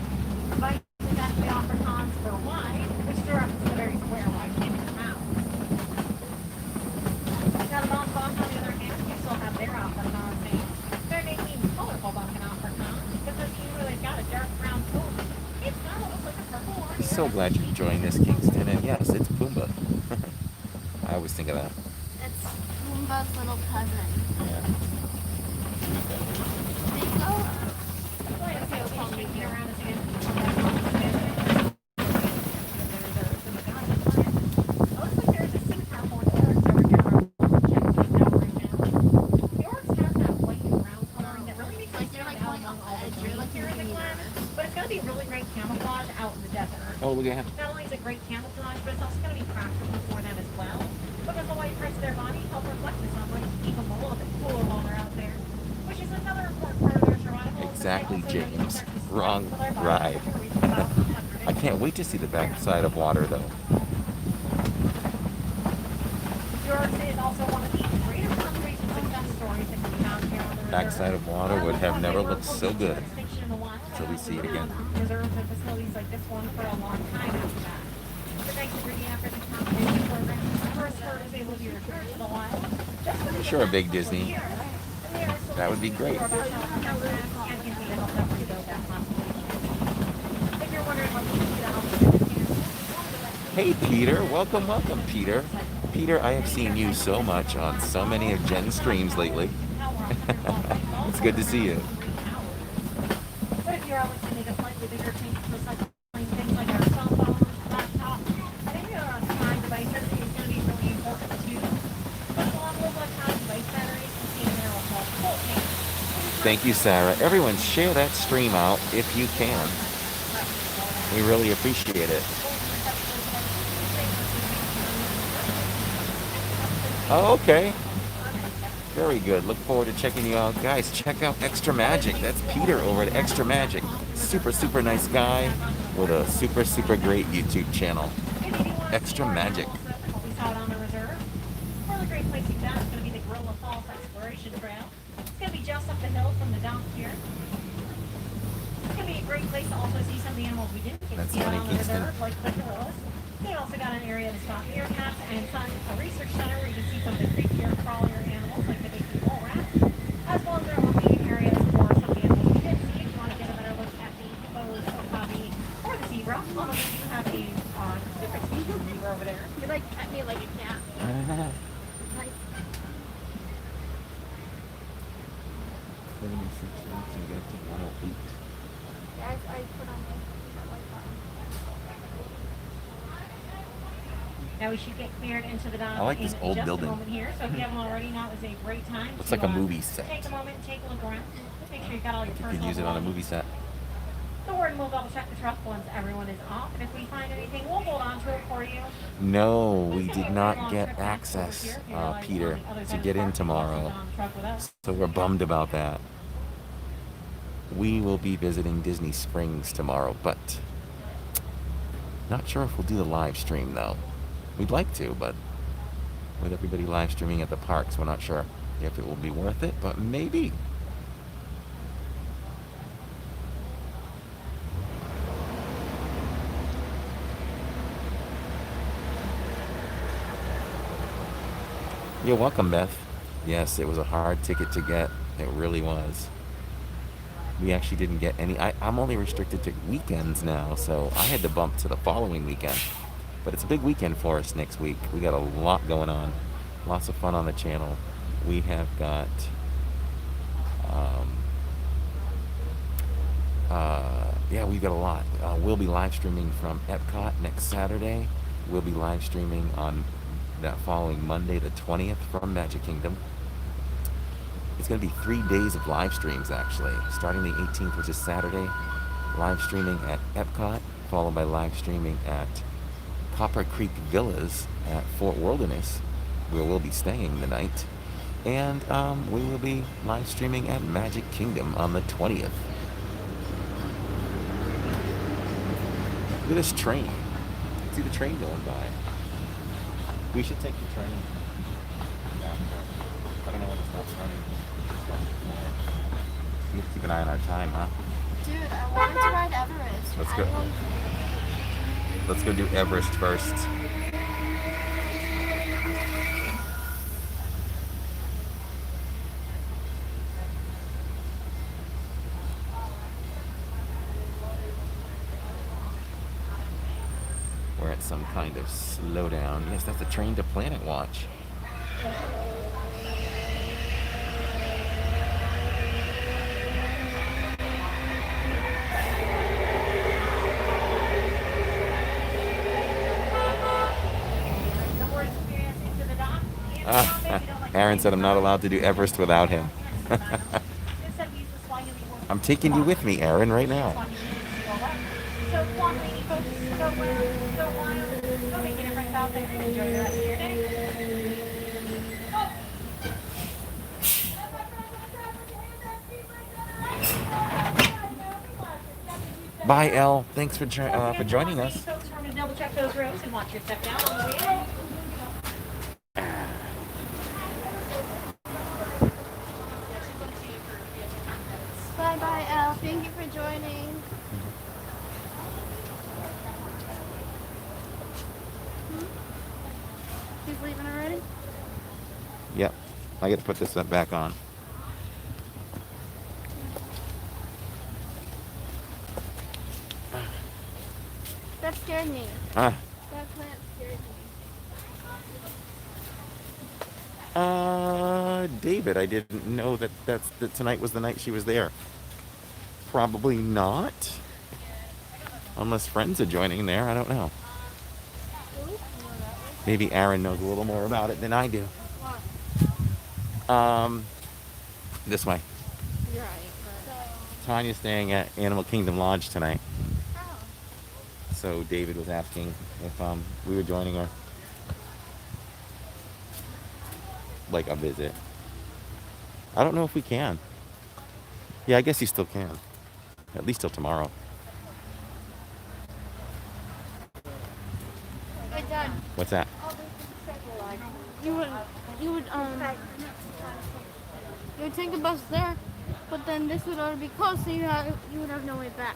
White is actually Afrikaans for white, which is a reference to the very square white in your mouth. Now the bontabak, on the other hand, you still have their Afrikaans name. Their name means colorful buck in Afrikaans because even they've got a dark brown coat, it's kind of looks like a purple one. I'm so glad you're enjoying this, Kingston. And yes, it's Pumbaa. I always think of that. It's Pumbaa's little cousin. Yeah. They go. But it's going to be really great camouflage out in the desert. Oh, look at him. Not only is it great camouflage, but it's also going to be practical for them as well. Because the white parts of their body help reflect the sunlight to keep them a little bit cooler while they're out there. Which is another important part of their survival. Exactly, James. Wrong ride. I can't wait to see the backside of water, though. Yours is also one of the greater conservation success stories that can be found here on the reserve. Backside of water would have never looked so good until we see it again. Reserves and facilities like this one for a long time after that. But thanks to Virginia for the conservation program, the first bird is able to be returned to the wild. Sure, a big Disney. That would be great. If you're wondering what we do to help Hey, Peter. Welcome, welcome, Peter. Peter, I have seen you so much on so many of Jen's streams lately. It's good to see you. But if you're always going to need a slightly bigger tank for recycling things like our cell phones, laptops, and any other smart devices, it's going to be really important too. But along with electronic device batteries, you see an arrow called full tank. Thank you, Sarah. Everyone, share that stream out if you can. We really appreciate it. Oh, okay. Very good. Look forward to checking you out. Guys, check out Extra Magic. That's Peter over at Extra Magic. Super, super nice guy with a super, super great YouTube channel. Extra Magic. We saw it on the reserve. Another great place to do that is going to be the Gorilla Falls Exploration Trail. It's going to be just up the hill from the dock here. It's going to be a great place to also see some of the animals we didn't get to see out on the reserve, like the gorillas. They also got an area to stop meerkats and a research center where you can see some of the creepier, crawlier animals like the big mole rat, as well as there will be areas for some of the animals we didn't see if you want to get a better look at the hippos, okapi, or the zebra. Although we do have a different species of zebra over there. You like pet me like a cat. Nice. 76 cents and get to 108. Yeah, I put on that white button. Now we should get cleared into the dock I like this in old just building. a moment here. So if you haven't already, now is a great time Looks to like a movie set. take a moment and take a look around. Make sure you've got all your You personal could use it on a belongings. movie set. The word and we'll double check the truck once everyone is off. And if we find anything, we'll hold on to it for you. No, we did not get access, Peter, to get in tomorrow. So we're bummed about that. We will be visiting Disney Springs tomorrow, but not sure if we'll do the live stream though. We'd like to, but with everybody live streaming at the parks, we're not sure if it will be worth it, but maybe. You're welcome, Beth. Yes, it was a hard ticket to get. It really was. We actually didn't get any. I'm only restricted to weekends now, so I had to bump to the following weekend. But it's a big weekend for us next week. We got a lot going on. Lots of fun on the channel. We have got yeah, we've got a lot. We'll be live streaming from Epcot next Saturday. We'll be live streaming on that following Monday, the 20th, from Magic Kingdom. It's going to be 3 days of live streams, actually, starting the 18th, which is Saturday, live streaming at Epcot, followed by live streaming at Copper Creek Villas at Fort Wilderness, where we'll be staying the night. And we will be live streaming at Magic Kingdom on the 20th. Look at this train. See the train going by. We should take the train. I don't know when it stops running. We have to keep an eye on our time, huh? Dude, I wanted to ride Everest. Let's go. Let's go do Everest first. We're at some kind of slowdown. Yes, that's the train to Planet Watch. Aaron said I'm not allowed to do Everest without him. I'm taking you with me, Aaron, right now. So, Quan, lady folks, go wild, go make a difference out there and enjoy the rest of your day. Bye, Elle. Thanks for joining us. Folks, we're going to double check those rows and watch your step down on the way out. Bye, Elle. Thank you for joining. He's leaving already? Yep. I got to put this back on. That scared me. Ah. That plant scared me. David, I didn't know that tonight was the night she was there. Probably not. Unless friends are joining there, I don't know. Maybe Aaron knows a little more about it than I do. This way. You're right. Tanya's staying at Animal Kingdom Lodge tonight. So David was asking if we were joining her. Like a visit. I don't know if we can. Yeah, I guess you still can. At least till tomorrow. Hey, Dad. What's that? You would take the bus there, but then this would already be closed, so you would have no way back.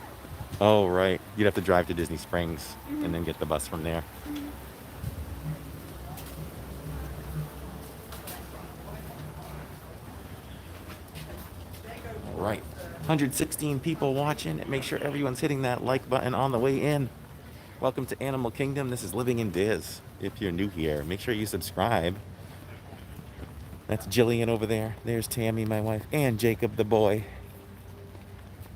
Oh, right. You'd have to drive to Disney Springs and then get the bus from there. All right. 116 people watching. Make sure everyone's hitting that like button on the way in. Welcome to Animal Kingdom. This is Living in Diz. If you're new here, make sure you subscribe. That's Jillian over there. There's Tammy, my wife, and Jacob, the boy.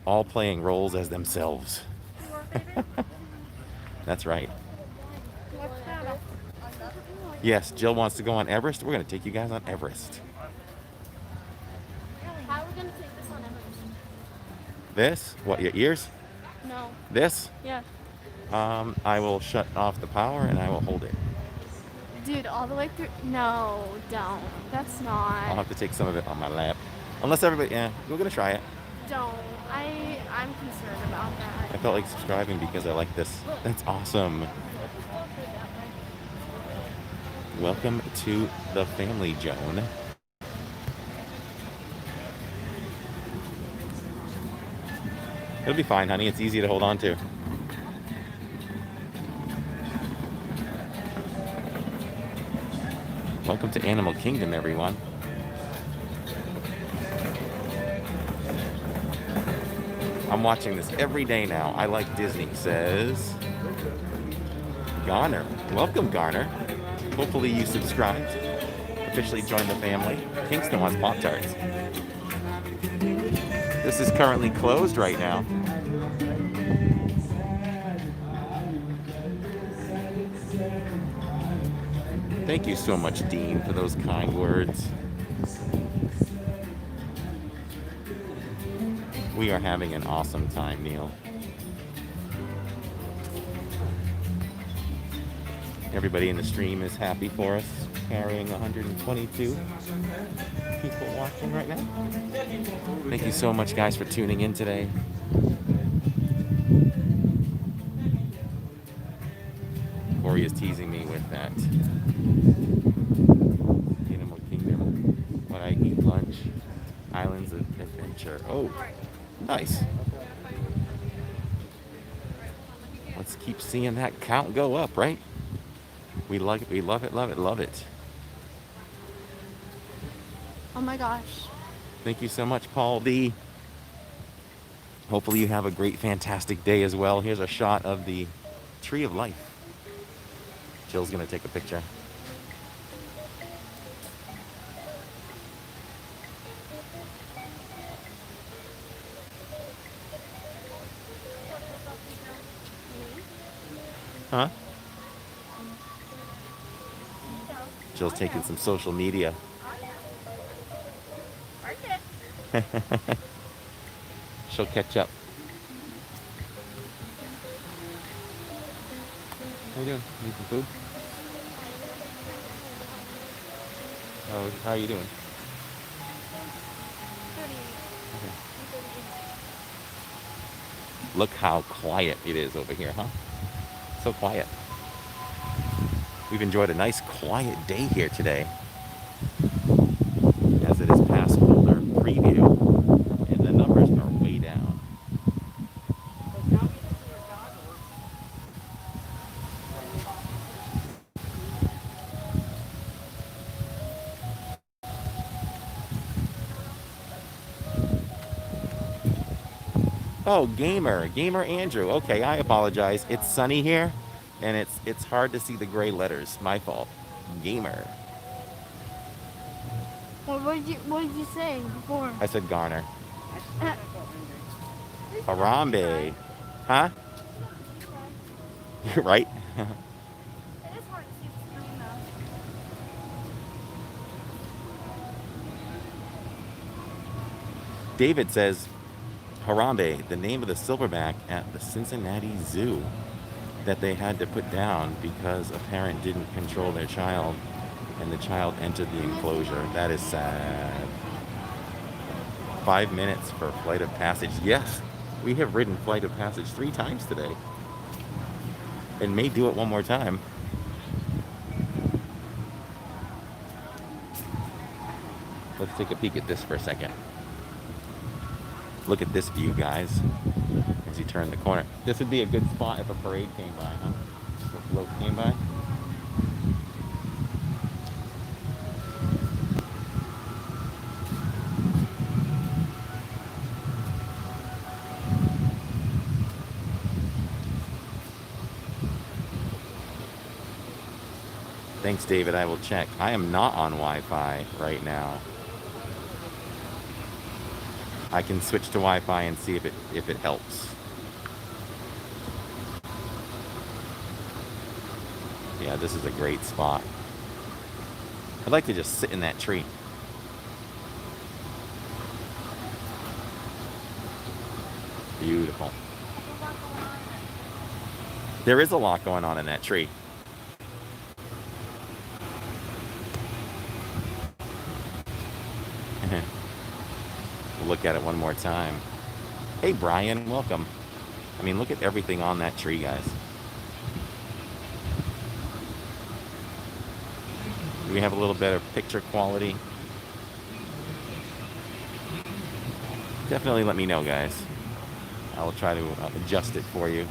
All playing roles as themselves. That's right. Yes, Jill wants to go on Everest. We're going to take you guys on Everest. How are we going to take this on Everest? This? What, your ears? No. This? Yeah. I will shut off the power and I will hold it. Dude, all the way through? No, don't. That's not. I'll have to take some of it on my lap. Unless everybody, yeah, we're going to try it. Don't. I'm concerned about that. I felt like subscribing because I like this. That's awesome. Welcome to the family, Joan. It'll be fine, honey. It's easy to hold on to. Welcome to Animal Kingdom, everyone. I'm watching this every day now. I like Disney, says Garner. Welcome, Garner. Hopefully you subscribed. Officially joined the family. Kingston wants Pop-Tarts. This is currently closed right now. Thank you so much, Dean, for those kind words. We are having an awesome time, Neil. Everybody in the stream is happy for us, carrying 122 people watching right now. Thank you so much, guys, for tuning in today. Corey is teasing me with that. Animal Kingdom. When I eat lunch, Islands of Adventure. Oh, nice. Let's keep seeing that count go up, right? We like it, we love it, love it, love it. Oh my gosh. Thank you so much, Paul D. Hopefully you have a great, fantastic day as well. Here's a shot of the Tree of Life. Jill's gonna take a picture. Huh? Jill's taking some social media. She'll catch up. How you doing? Need some food? Oh, how are you doing? Okay. Look how quiet it is over here, huh? So quiet. We've enjoyed a nice quiet day here today, as it is past Boulder preview, and the numbers are way down. Oh, gamer Andrew. Okay, I apologize. It's sunny here, and it's hard to see the gray letters. My fault. Gamer. Well, what did you say before? I said Garner. Harambe. Huh? You're right. It is hard to see the screen though. David says, Harambe, the name of the silverback at the Cincinnati Zoo that they had to put down because a parent didn't control their child and the child entered the enclosure. That is sad. 5 minutes for Flight of Passage. Yes, we have ridden Flight of Passage 3 times today and may do it one more time. Let's take a peek at this for a second. Look at this view, guys, as you turn the corner. This would be a good spot if a parade came by, huh? If a float came by. Thanks, David. I will check. I am not on Wi-Fi right now. I can switch to Wi-Fi and see if it helps. Yeah, this is a great spot. I'd like to just sit in that tree. Beautiful. There is a lot going on in that tree. We'll look at it one more time. Hey, Brian, welcome. I mean, look at everything on that tree, guys. Do we have a little better picture quality? Definitely let me know, guys. I will try to adjust it for you.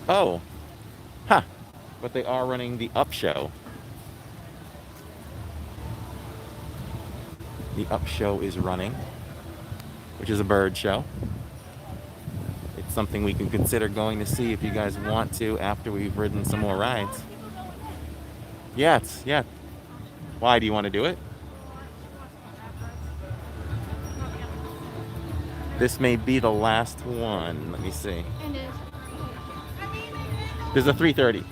Oh, huh. But they are running the Up Show. The Up Show is running, which is a bird show. It's something we can consider going to see if you guys want to after we've ridden some more rides. Yeah. Why do you want to do it? This may be the last one. Let me see. It is. There's a 3:30.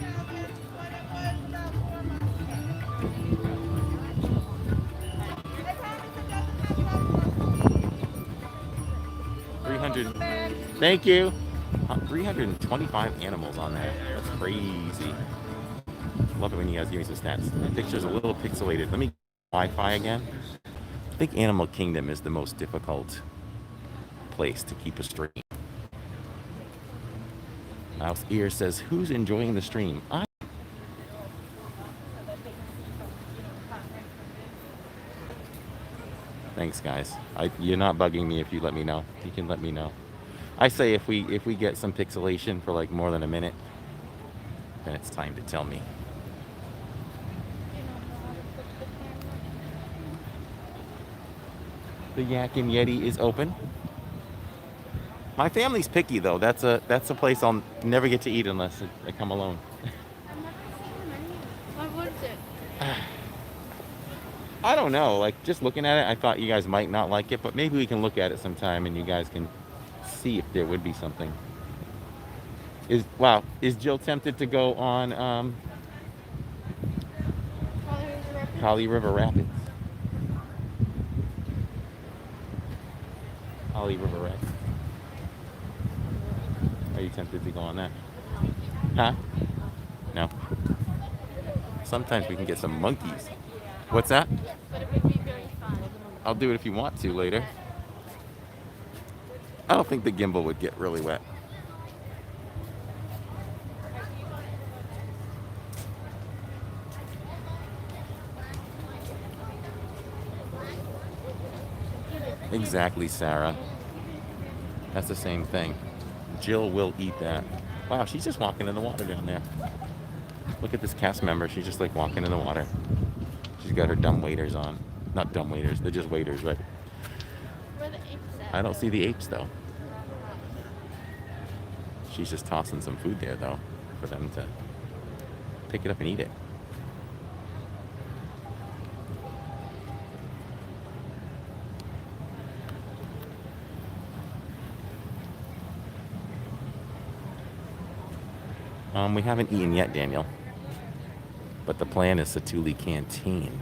300. Thank you. 325 animals on there. That's crazy. Love it when you guys give me some stats. My picture's a little pixelated. Let me Wi-Fi again. I think Animal Kingdom is the most difficult place to keep a stream. Mouse Ear says, who's enjoying the stream? Thanks, guys. You're not bugging me if you let me know. You can let me know. I say if we get some pixelation for like more than a minute, then it's time to tell me. The Yak and Yeti is open. My family's picky though. That's a place I'll never get to eat unless I come alone. What was it? I don't know. Like just looking at it, I thought you guys might not like it, but maybe we can look at it sometime and you guys can see if there would be something. Is Jill tempted to go on Kali River Rapids? Kali River Rapids. Are you tempted to go on that? Huh? No. Sometimes we can get some monkeys. What's that? But it would be very fun. I'll do it if you want to later. I don't think the gimbal would get really wet. Exactly, Sarah. That's the same thing. Jill will eat that. Wow, she's just walking in the water down there. Look at this cast member. She's just like walking in the water. She's got her dumb waders on. Not dumb waders. They're just waders, right? Where the apes at? I don't see the apes, though. She's just tossing some food there, though, for them to pick it up and eat it. We haven't eaten yet, Daniel. But the plan is Satuli Canteen.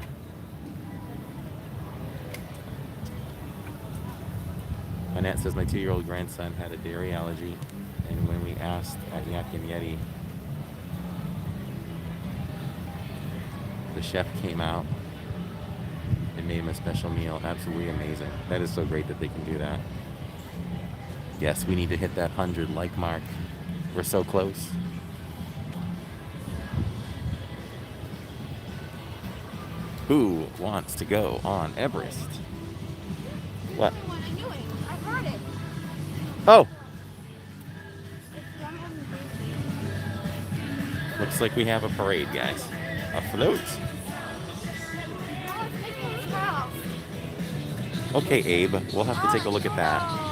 Annette says my 2-year-old grandson had a dairy allergy, and when we asked at Yak and Yeti, the chef came out and made him a special meal. Absolutely amazing. That is so great that they can do that. Yes, we need to hit that 100 like mark. We're so close. Who wants to go on Everest? What? I knew it. I heard it. Oh! Looks like we have a parade, guys. A float. Okay, Abe. We'll have to take a look at that.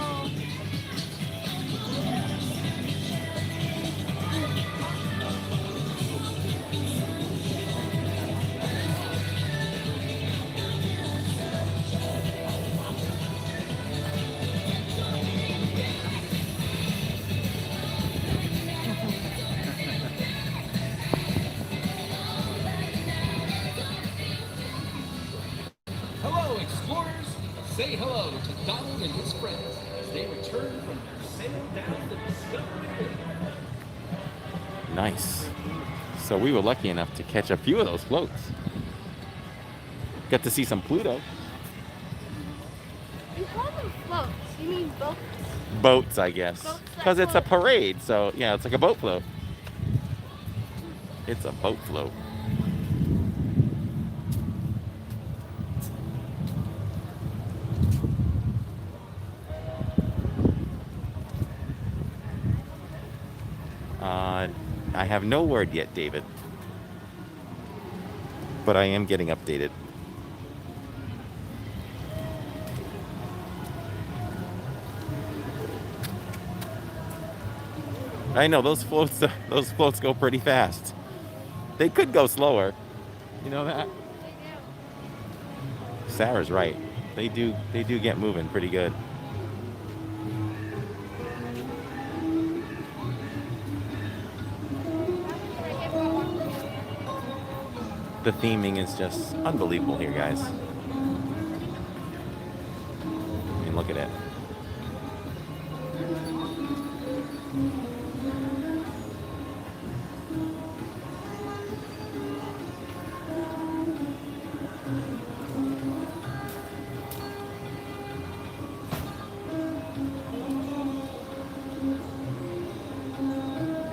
Hello, explorers! Say hello to Donald and his friends as they return from their sail down the Discovery River. Nice. So we were lucky enough to catch a few of those floats. Got to see some Pluto. You call them floats. You mean boats? Boats, I guess. Because it's a parade, so yeah, it's like a boat float. It's a boat float. I have no word yet, David. But I am getting updated. I know those floats go pretty fast. They could go slower. You know that? Sarah's right. They do get moving pretty good. The theming is just unbelievable here, guys. I mean, look at it.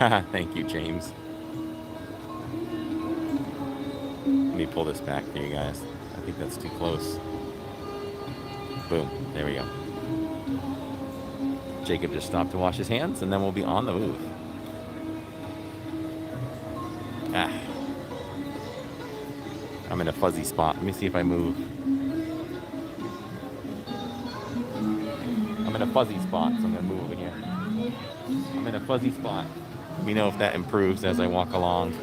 Thank you, James. Let me pull this back for you guys. I think that's too close. Boom. There we go. Jacob just stopped to wash his hands, and then we'll be on the move. Ah. I'm in a fuzzy spot. Let me see if I move. I'm in a fuzzy spot, so I'm going to move over here. I'm in a fuzzy spot. Let me know if that improves as I walk along.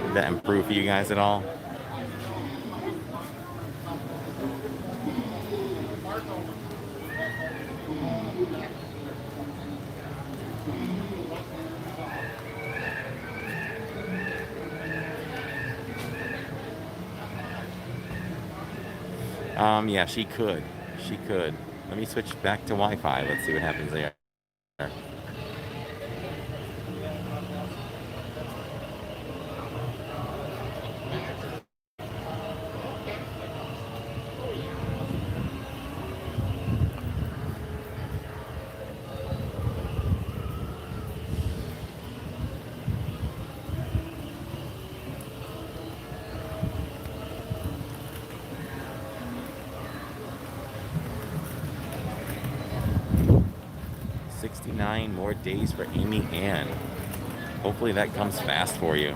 Did that improve for you guys at all? Yeah, she could. She could. Let me switch back to Wi-Fi. Let's see what happens there. More days for Amy Ann. Hopefully that comes fast for you.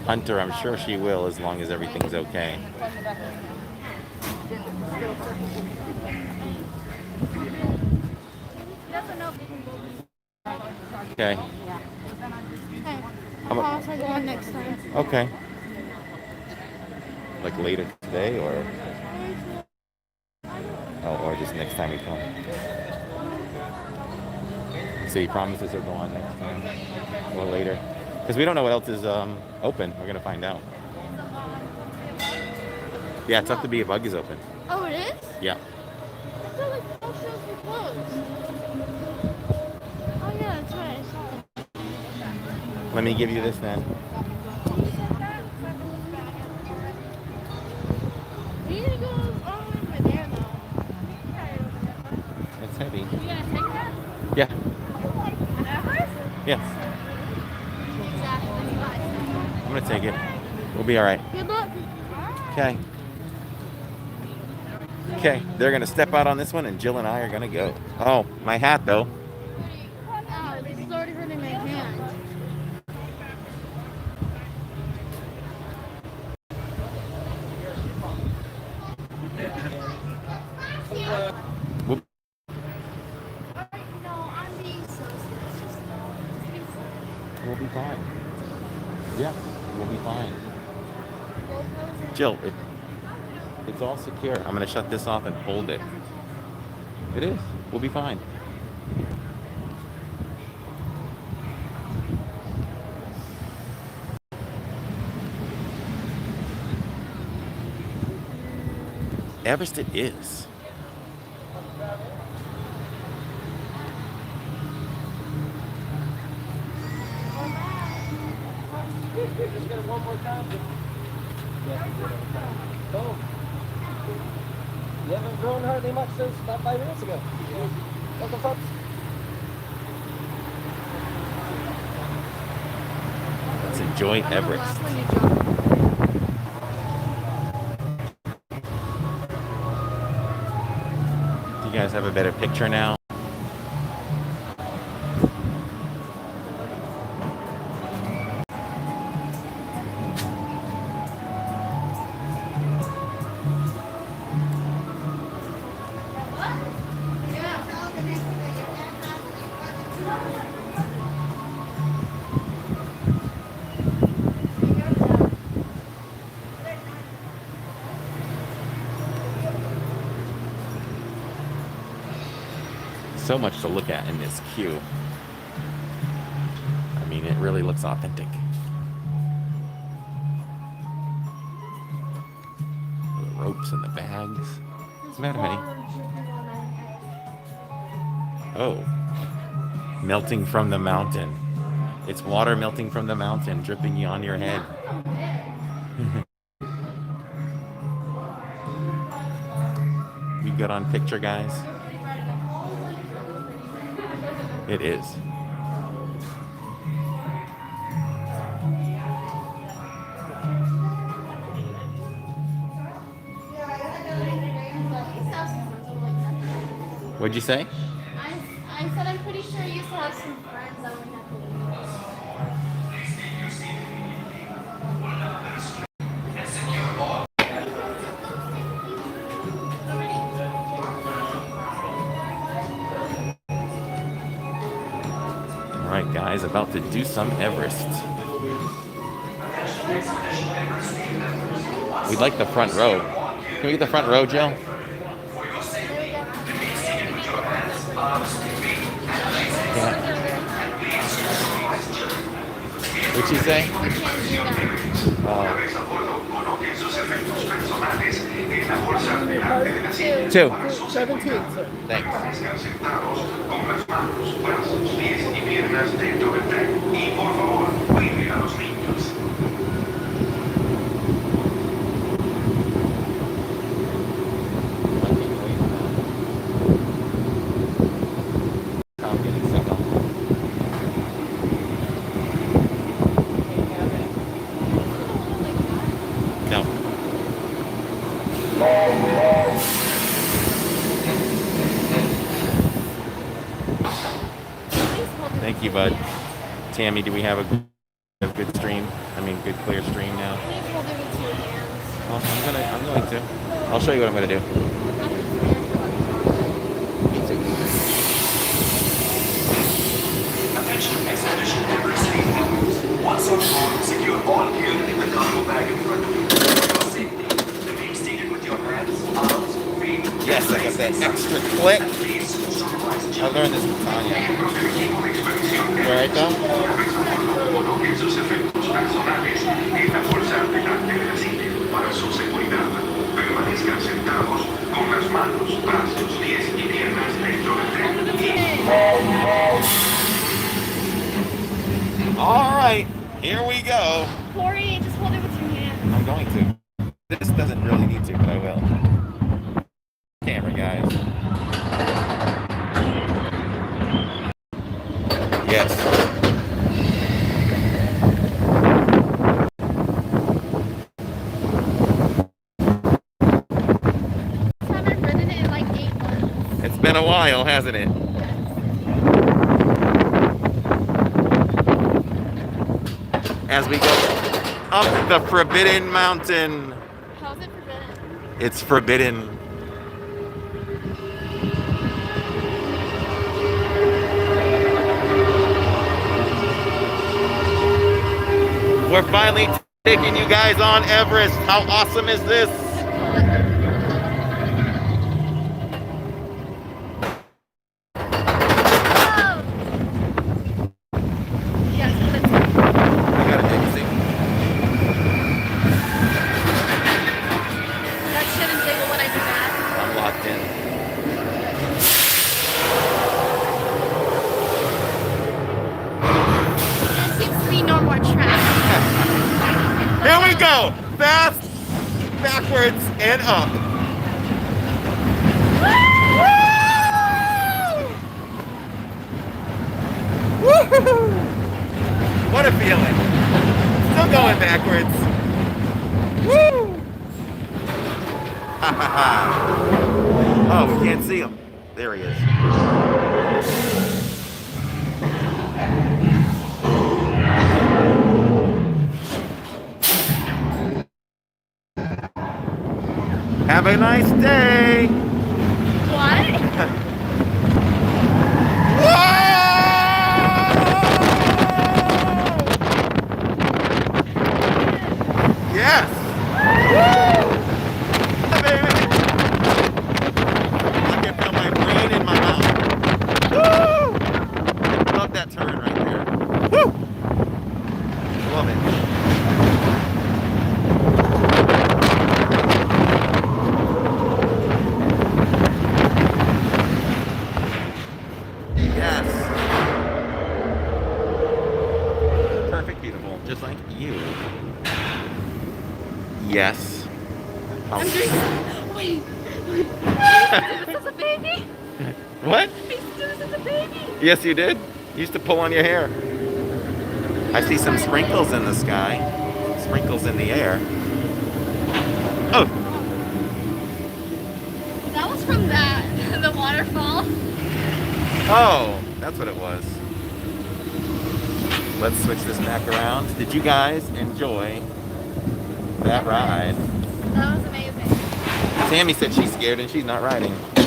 Hunter, I'm sure she will as long as everything's okay. Okay. I'll go on next time. Okay. Like later today or? Oh, or just next time we come. So he promises he'll go on next time or later. Because we don't know what else is open. We're going to find out. Yeah, it's up to be a bug is open. Oh, it is? Yeah. I feel like all shows were closed. Oh, yeah, that's right. I saw it. Let me give you this then. We need to go all the way over there, though. It's heavy. You gonna take that? Yeah. Yes. Exactly. I'm going to take it. We'll be all right. Good luck. Okay. Okay, they're going to step out on this one, and Jill and I are going to go. Oh, my hat, though. Oh, this is already hurting my hand. Whoop. No, I'm being so serious. We'll be fine. Yeah, we'll be fine. Jill, it's all secure. I'm going to shut this off and hold it. It is. We'll be fine. Everest it is. Just get it one more time. Oh. You haven't grown hardly much since about 5 minutes ago. Welcome, folks. Let's enjoy Everest. Do you guys have a better picture now? So much to look at in this queue. I mean, mean, it really looks authentic. The ropes and the bags. What's the matter, honey? Oh, melting from the mountain. It's water melting from the mountain, dripping on your head. We good on picture, guys? It is. What'd you say? I said I'm pretty sure you used to have some friends that would have All right, guys, about to do some Everest. We'd like the front row. Can we get the front row, Jill? Yeah. What'd she say? Two. 17. Thanks. I'm getting signal. No. Thank you, bud. Tammy, do we have a good stream? I mean, good clear stream now. Please hold it with your hands. Well, I'm going to. I'll show you what I'm going to do. Attention, expedition Everest team. Once on board, secure all gear in the cargo bag in front of you. For safety, remain seated with your hands, arms, feet. Yes, I got that extra click. I learned this from Tanya. You alright, though? All right, here we go. Corey, just hold it with your hands. I'm going to. This doesn't really need to, but I will. Camera, guys. Yes. Haven't ridden it in like 8 months. It's been a while, hasn't it? As we go up the Forbidden Mountain. How's it forbidden? It's forbidden. We're finally taking you guys on Everest. How awesome is this? Yes, but it's I gotta take a seat. that shouldn't jiggle when I do that. I'm locked in. There seems to be no more traffic. Here we go! Fast, backwards, and up. Woo! What a feeling. Still going backwards. Woo! Ha ha ha. Oh, we can't see him. There he is. Have a nice day. What? Yes. Woo! Baby. I can feel my brain in my mouth. Woo! Love that turn right there. Woo! Yes. I'm Oh. doing. Wait. This is a baby. What? I used to do this as a baby. Yes, you did? You used to pull on your hair. I see some sprinkles in the sky. Sprinkles in the air. Oh! That was from that, the waterfall. Oh! That's what it was. Let's switch this back around. Did you guys enjoy that ride? That was amazing. Tammy said she's scared and she's not riding. Can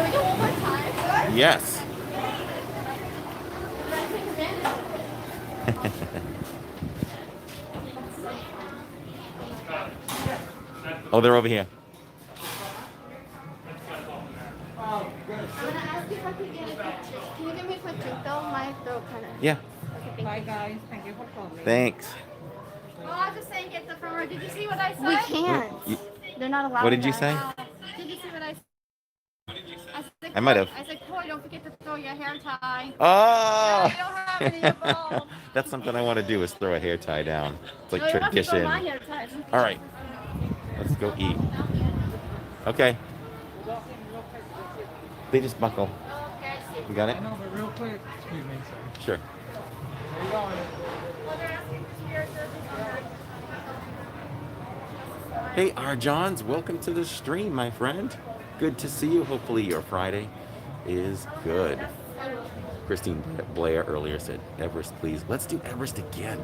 we go one more time? Yes. Oh, they're over here. I'm gonna ask you if I could get a picture. Can you give me a quick drink though? My throat kind of. Yeah. Bye guys, thank you for calling. Thanks. Well, I was just saying get the front row. Did you see what I said? We can't. They're not allowed. What did you that. say? Did you see what I said? I might have. I said, Chloe, don't forget to throw your hair tie. Oh! You don't have any of them. That's something I want to do is throw a hair tie down. It's like No, you have to tradition. throw my hair tie. All right. Let's go eat. Okay. They just buckle. Okay, I see. You got it? No, but real quick, excuse me, sir. Sure. Where you going? Well, they're asking for spirit service. Hey, R. Johns, welcome to the stream, my friend. Good to see you. Hopefully your Friday is good. Christine Blair earlier said, Everest, please. Let's do Everest again.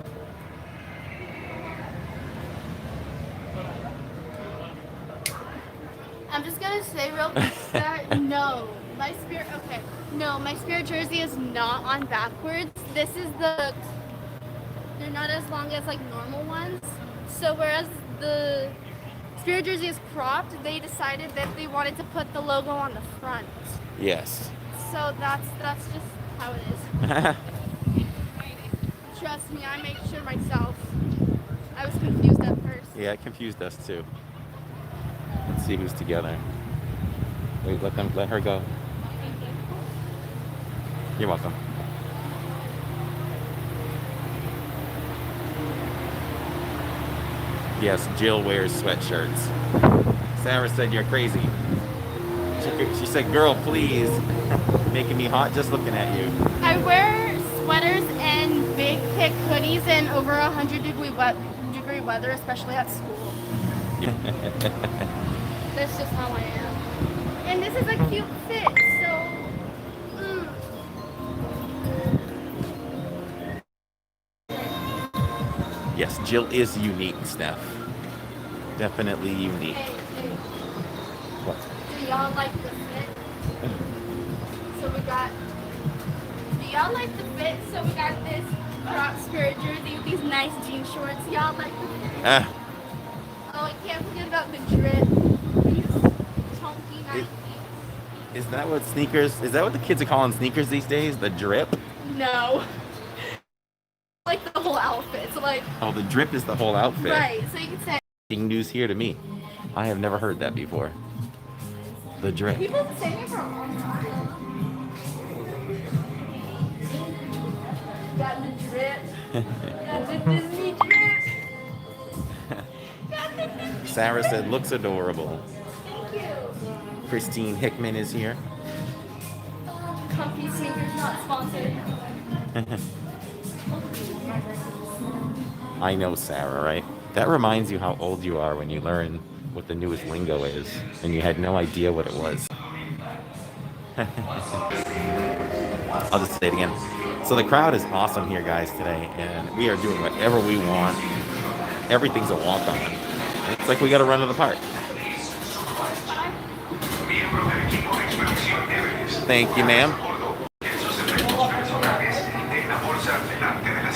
I'm just gonna say real quick that no, my spirit. Okay, no, my spirit jersey is not on backwards. This is the. They're not as long as like normal ones. So whereas the spirit jersey is cropped, they decided that they wanted to put the logo on the front. Yes. So that's just how it is. Trust me, I make sure myself. I was confused at first. Yeah, it confused us too. Let's see who's together. Wait, let her go. You're welcome. Yes, Jill wears sweatshirts. Sarah said you're crazy. She said, girl, please. Making me hot just looking at you. I wear sweaters and big thick hoodies in over 100-degree weather, especially at school. That's just how I am. And this is a cute fit, so. Yes, Jill is unique, Steph. Definitely unique. What? Do y'all like the fit? So we got. Do y'all like the fit? So we got this crop skirt jersey with these nice jean shorts. Y'all like the fit? Oh, I can't forget about the drip. These chunky Nikes. Is that what sneakers, is that what the kids are calling sneakers these days? The drip? No. Like the whole outfit. So like. Oh, the drip is the whole outfit. Right. So you can say. News here to me. I have never heard that before. The drip. People have been saying it for a long time. Got the drip. Got the Disney drip. Got the Disney Sarah said, looks adorable. Thank you. Christine Hickman is here. Comfy sneakers not sponsored. I know, Sarah, right? That reminds you how old you are when you learn what the newest lingo is, and you had no idea what it was. I'll just say it again. So the crowd is awesome here, guys, today, and we are doing whatever we want. Everything's a walk-on. It's like we got to run to the park. Thank you, ma'am.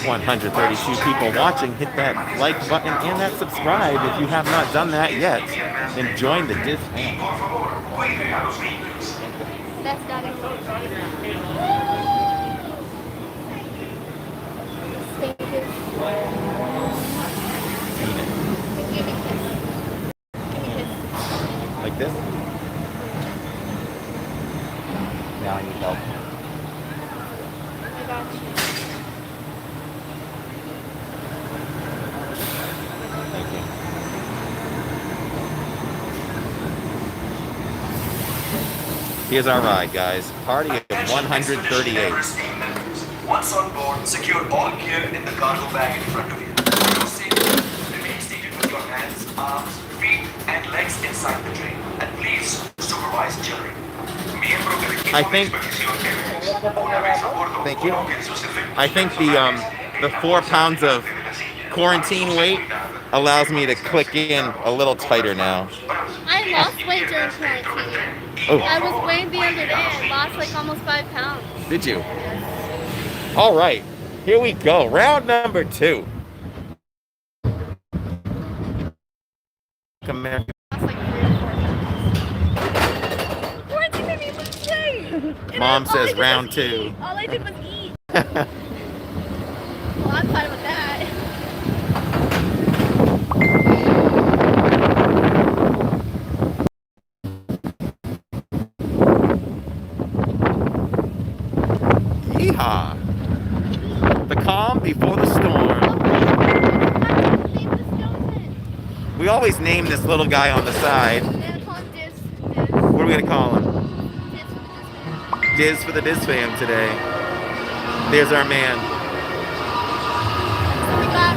132 people watching. Hit that like button and that subscribe if you have not done that yet. And join the Diz fam. That's Daddy. Thank you. Give me a kiss. Give me a kiss. Like this? Now I need help. I got Thank you. Here's our ride, guys. Party of 138. Once on board, secure all gear in the cargo bag in front of you. For safety, remain seated with your hands, arms, feet, and legs inside the train. And please supervise children. I think. Thank you. I think the 4 pounds of quarantine weight allows me to click in a little tighter now. I lost weight during quarantine. Oh. I was weighed the other day. I lost like almost 5 pounds. Did you? All right, here we go. Round number 2. Come here. Lost like 3 or 4 pounds. Quarantine made me lose weight. And Mom all I says did round was 2. eat. All I did was eat. Well, I'm fine with that. Yeehaw! The calm before the storm. We always name this little guy on the side. What are we gonna call him? Diz for the Diz fam today. There's our man. So we got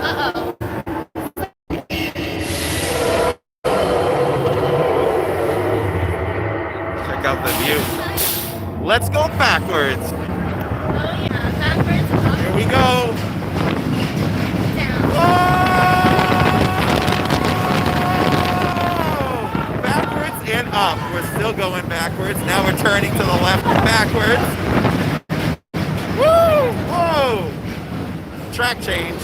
Uh-oh. Check out the view. Let's go backwards. Oh yeah, backwards. Here we go. Down. Whoa! Backwards and up. We're still going backwards. Now we're turning to the left and backwards. Woo! Whoa! Track change.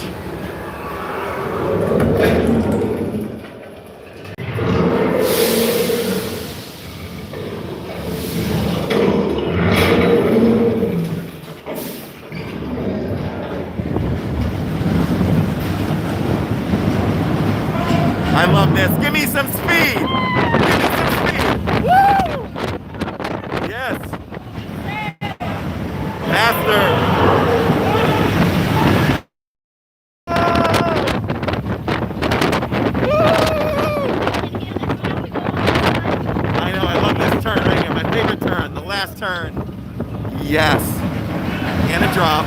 I love this. Give me some speed. Give me some speed. Woo! Yes. Faster. I know. I love this turn right here. My favorite turn. The last turn. Yes. And a drop.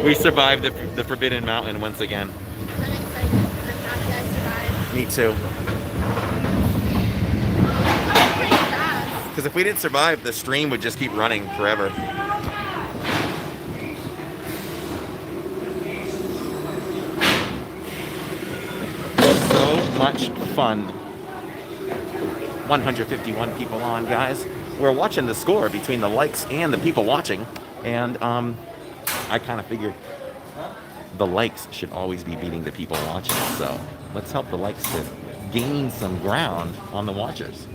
We survived the Forbidden Mountain once again. I'm excited. I'm happy I survived. Me too. I'm pretty fast. Because if we didn't survive, the stream would just keep running forever. So much fun. 151 people on, guys. We're watching the score between the likes and the people watching. And I kind of figured the likes should always be beating the people watching. So let's help the likes to gain some ground on the watchers.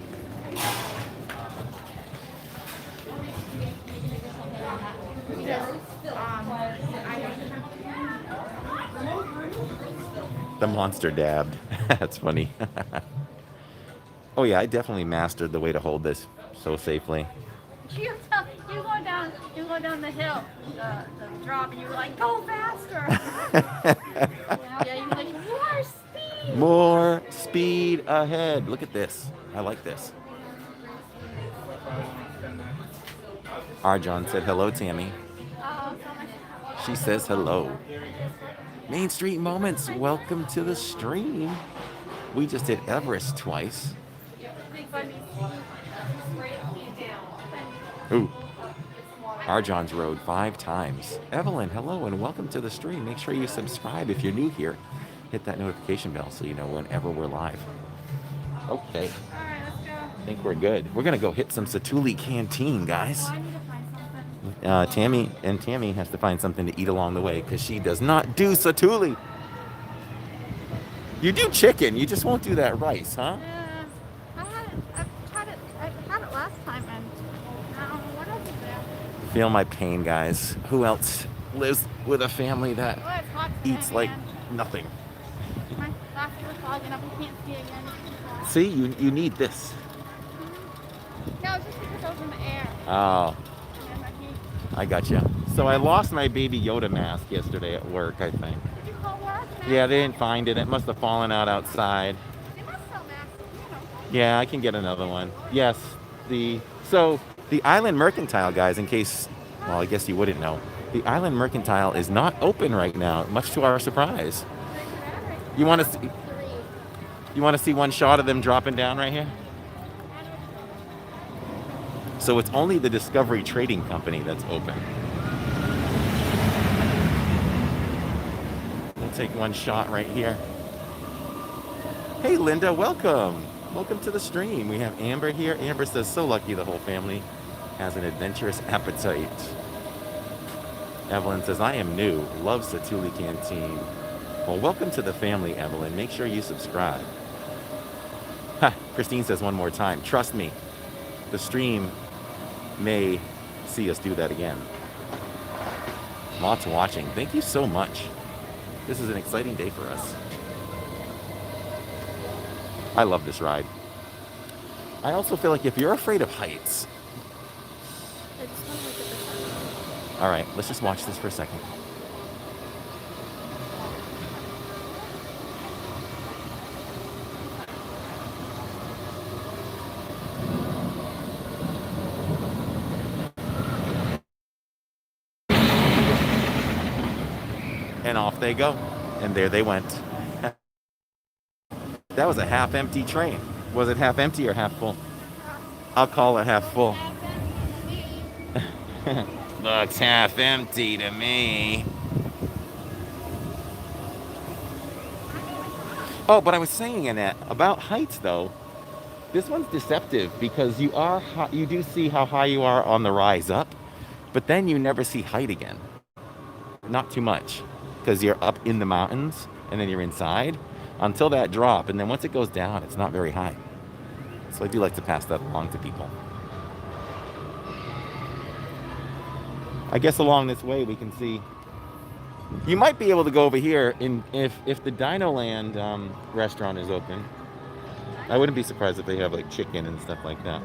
The monster dabbed. That's funny. Oh yeah, I definitely mastered the way to hold this so safely. You go down the hill, the drop, and you were like, go faster. Yeah, you were like, more speed. More speed ahead. Look at this. I like this. Arjon said hello, Tammy. She says hello. Main Street Moments, welcome to the stream. We just did Everest twice. Ooh. Arjon's rode 5 times. Evelyn, hello and welcome to the stream. Make sure you subscribe if you're new here. Hit that notification bell so you know whenever we're live. Okay. Alright, let's go. I think we're good. We're gonna go hit some Satuli Canteen, guys. Oh, I need to find something. Tammy has to find something to eat along the way because she does not do Satuli. You do chicken, you just won't do that rice, huh? I've tried it. Feel my pain, guys. Who else lives with a family that Oh, it's hot today, eats like man. nothing? My glasses are fogging up. I can't see again. See, you need this. No, it's just because I was in the air. Oh, And my heat. I gotcha. So I lost my baby Yoda mask yesterday at work, I think. Did you call work? Yeah, they didn't find it. It must have fallen out outside. They must sell masks, you know. Yeah, I can get another one. Yes, so the Island Mercantile, guys, in case, well, I guess you wouldn't know, the Island Mercantile is not open right now, much to our surprise. You want to see one shot of them dropping down right here? So it's only the Discovery Trading Company that's open. We'll take one shot right here. Hey, Linda, welcome. Welcome to the stream. We have Amber here. Amber says, so lucky the whole family has an adventurous appetite. Evelyn says, I am new. Love Satuli Canteen. Well, welcome to the family, Evelyn. Make sure you subscribe. Ha, Christine says one more time. Trust me, the stream may see us do that again. Lots watching. Thank you so much. This is an exciting day for us. I love this ride. I also feel like if you're afraid of heights... All right, let's just watch this for a second. And off they go. And there they went. That was a half-empty train. Was it half empty or half full? I'll call it half full. Looks half empty to me. Oh, but I was saying, Annette, about heights though. This one's deceptive because you do see how high you are on the rise up, but then you never see height again. Not too much, because you're up in the mountains and then you're inside until that drop, and then once it goes down, it's not very high. So I do like to pass that along to people. I guess along this way we can see. You might be able to go over here if the Dino Land restaurant is open. I wouldn't be surprised if they have like chicken and stuff like that.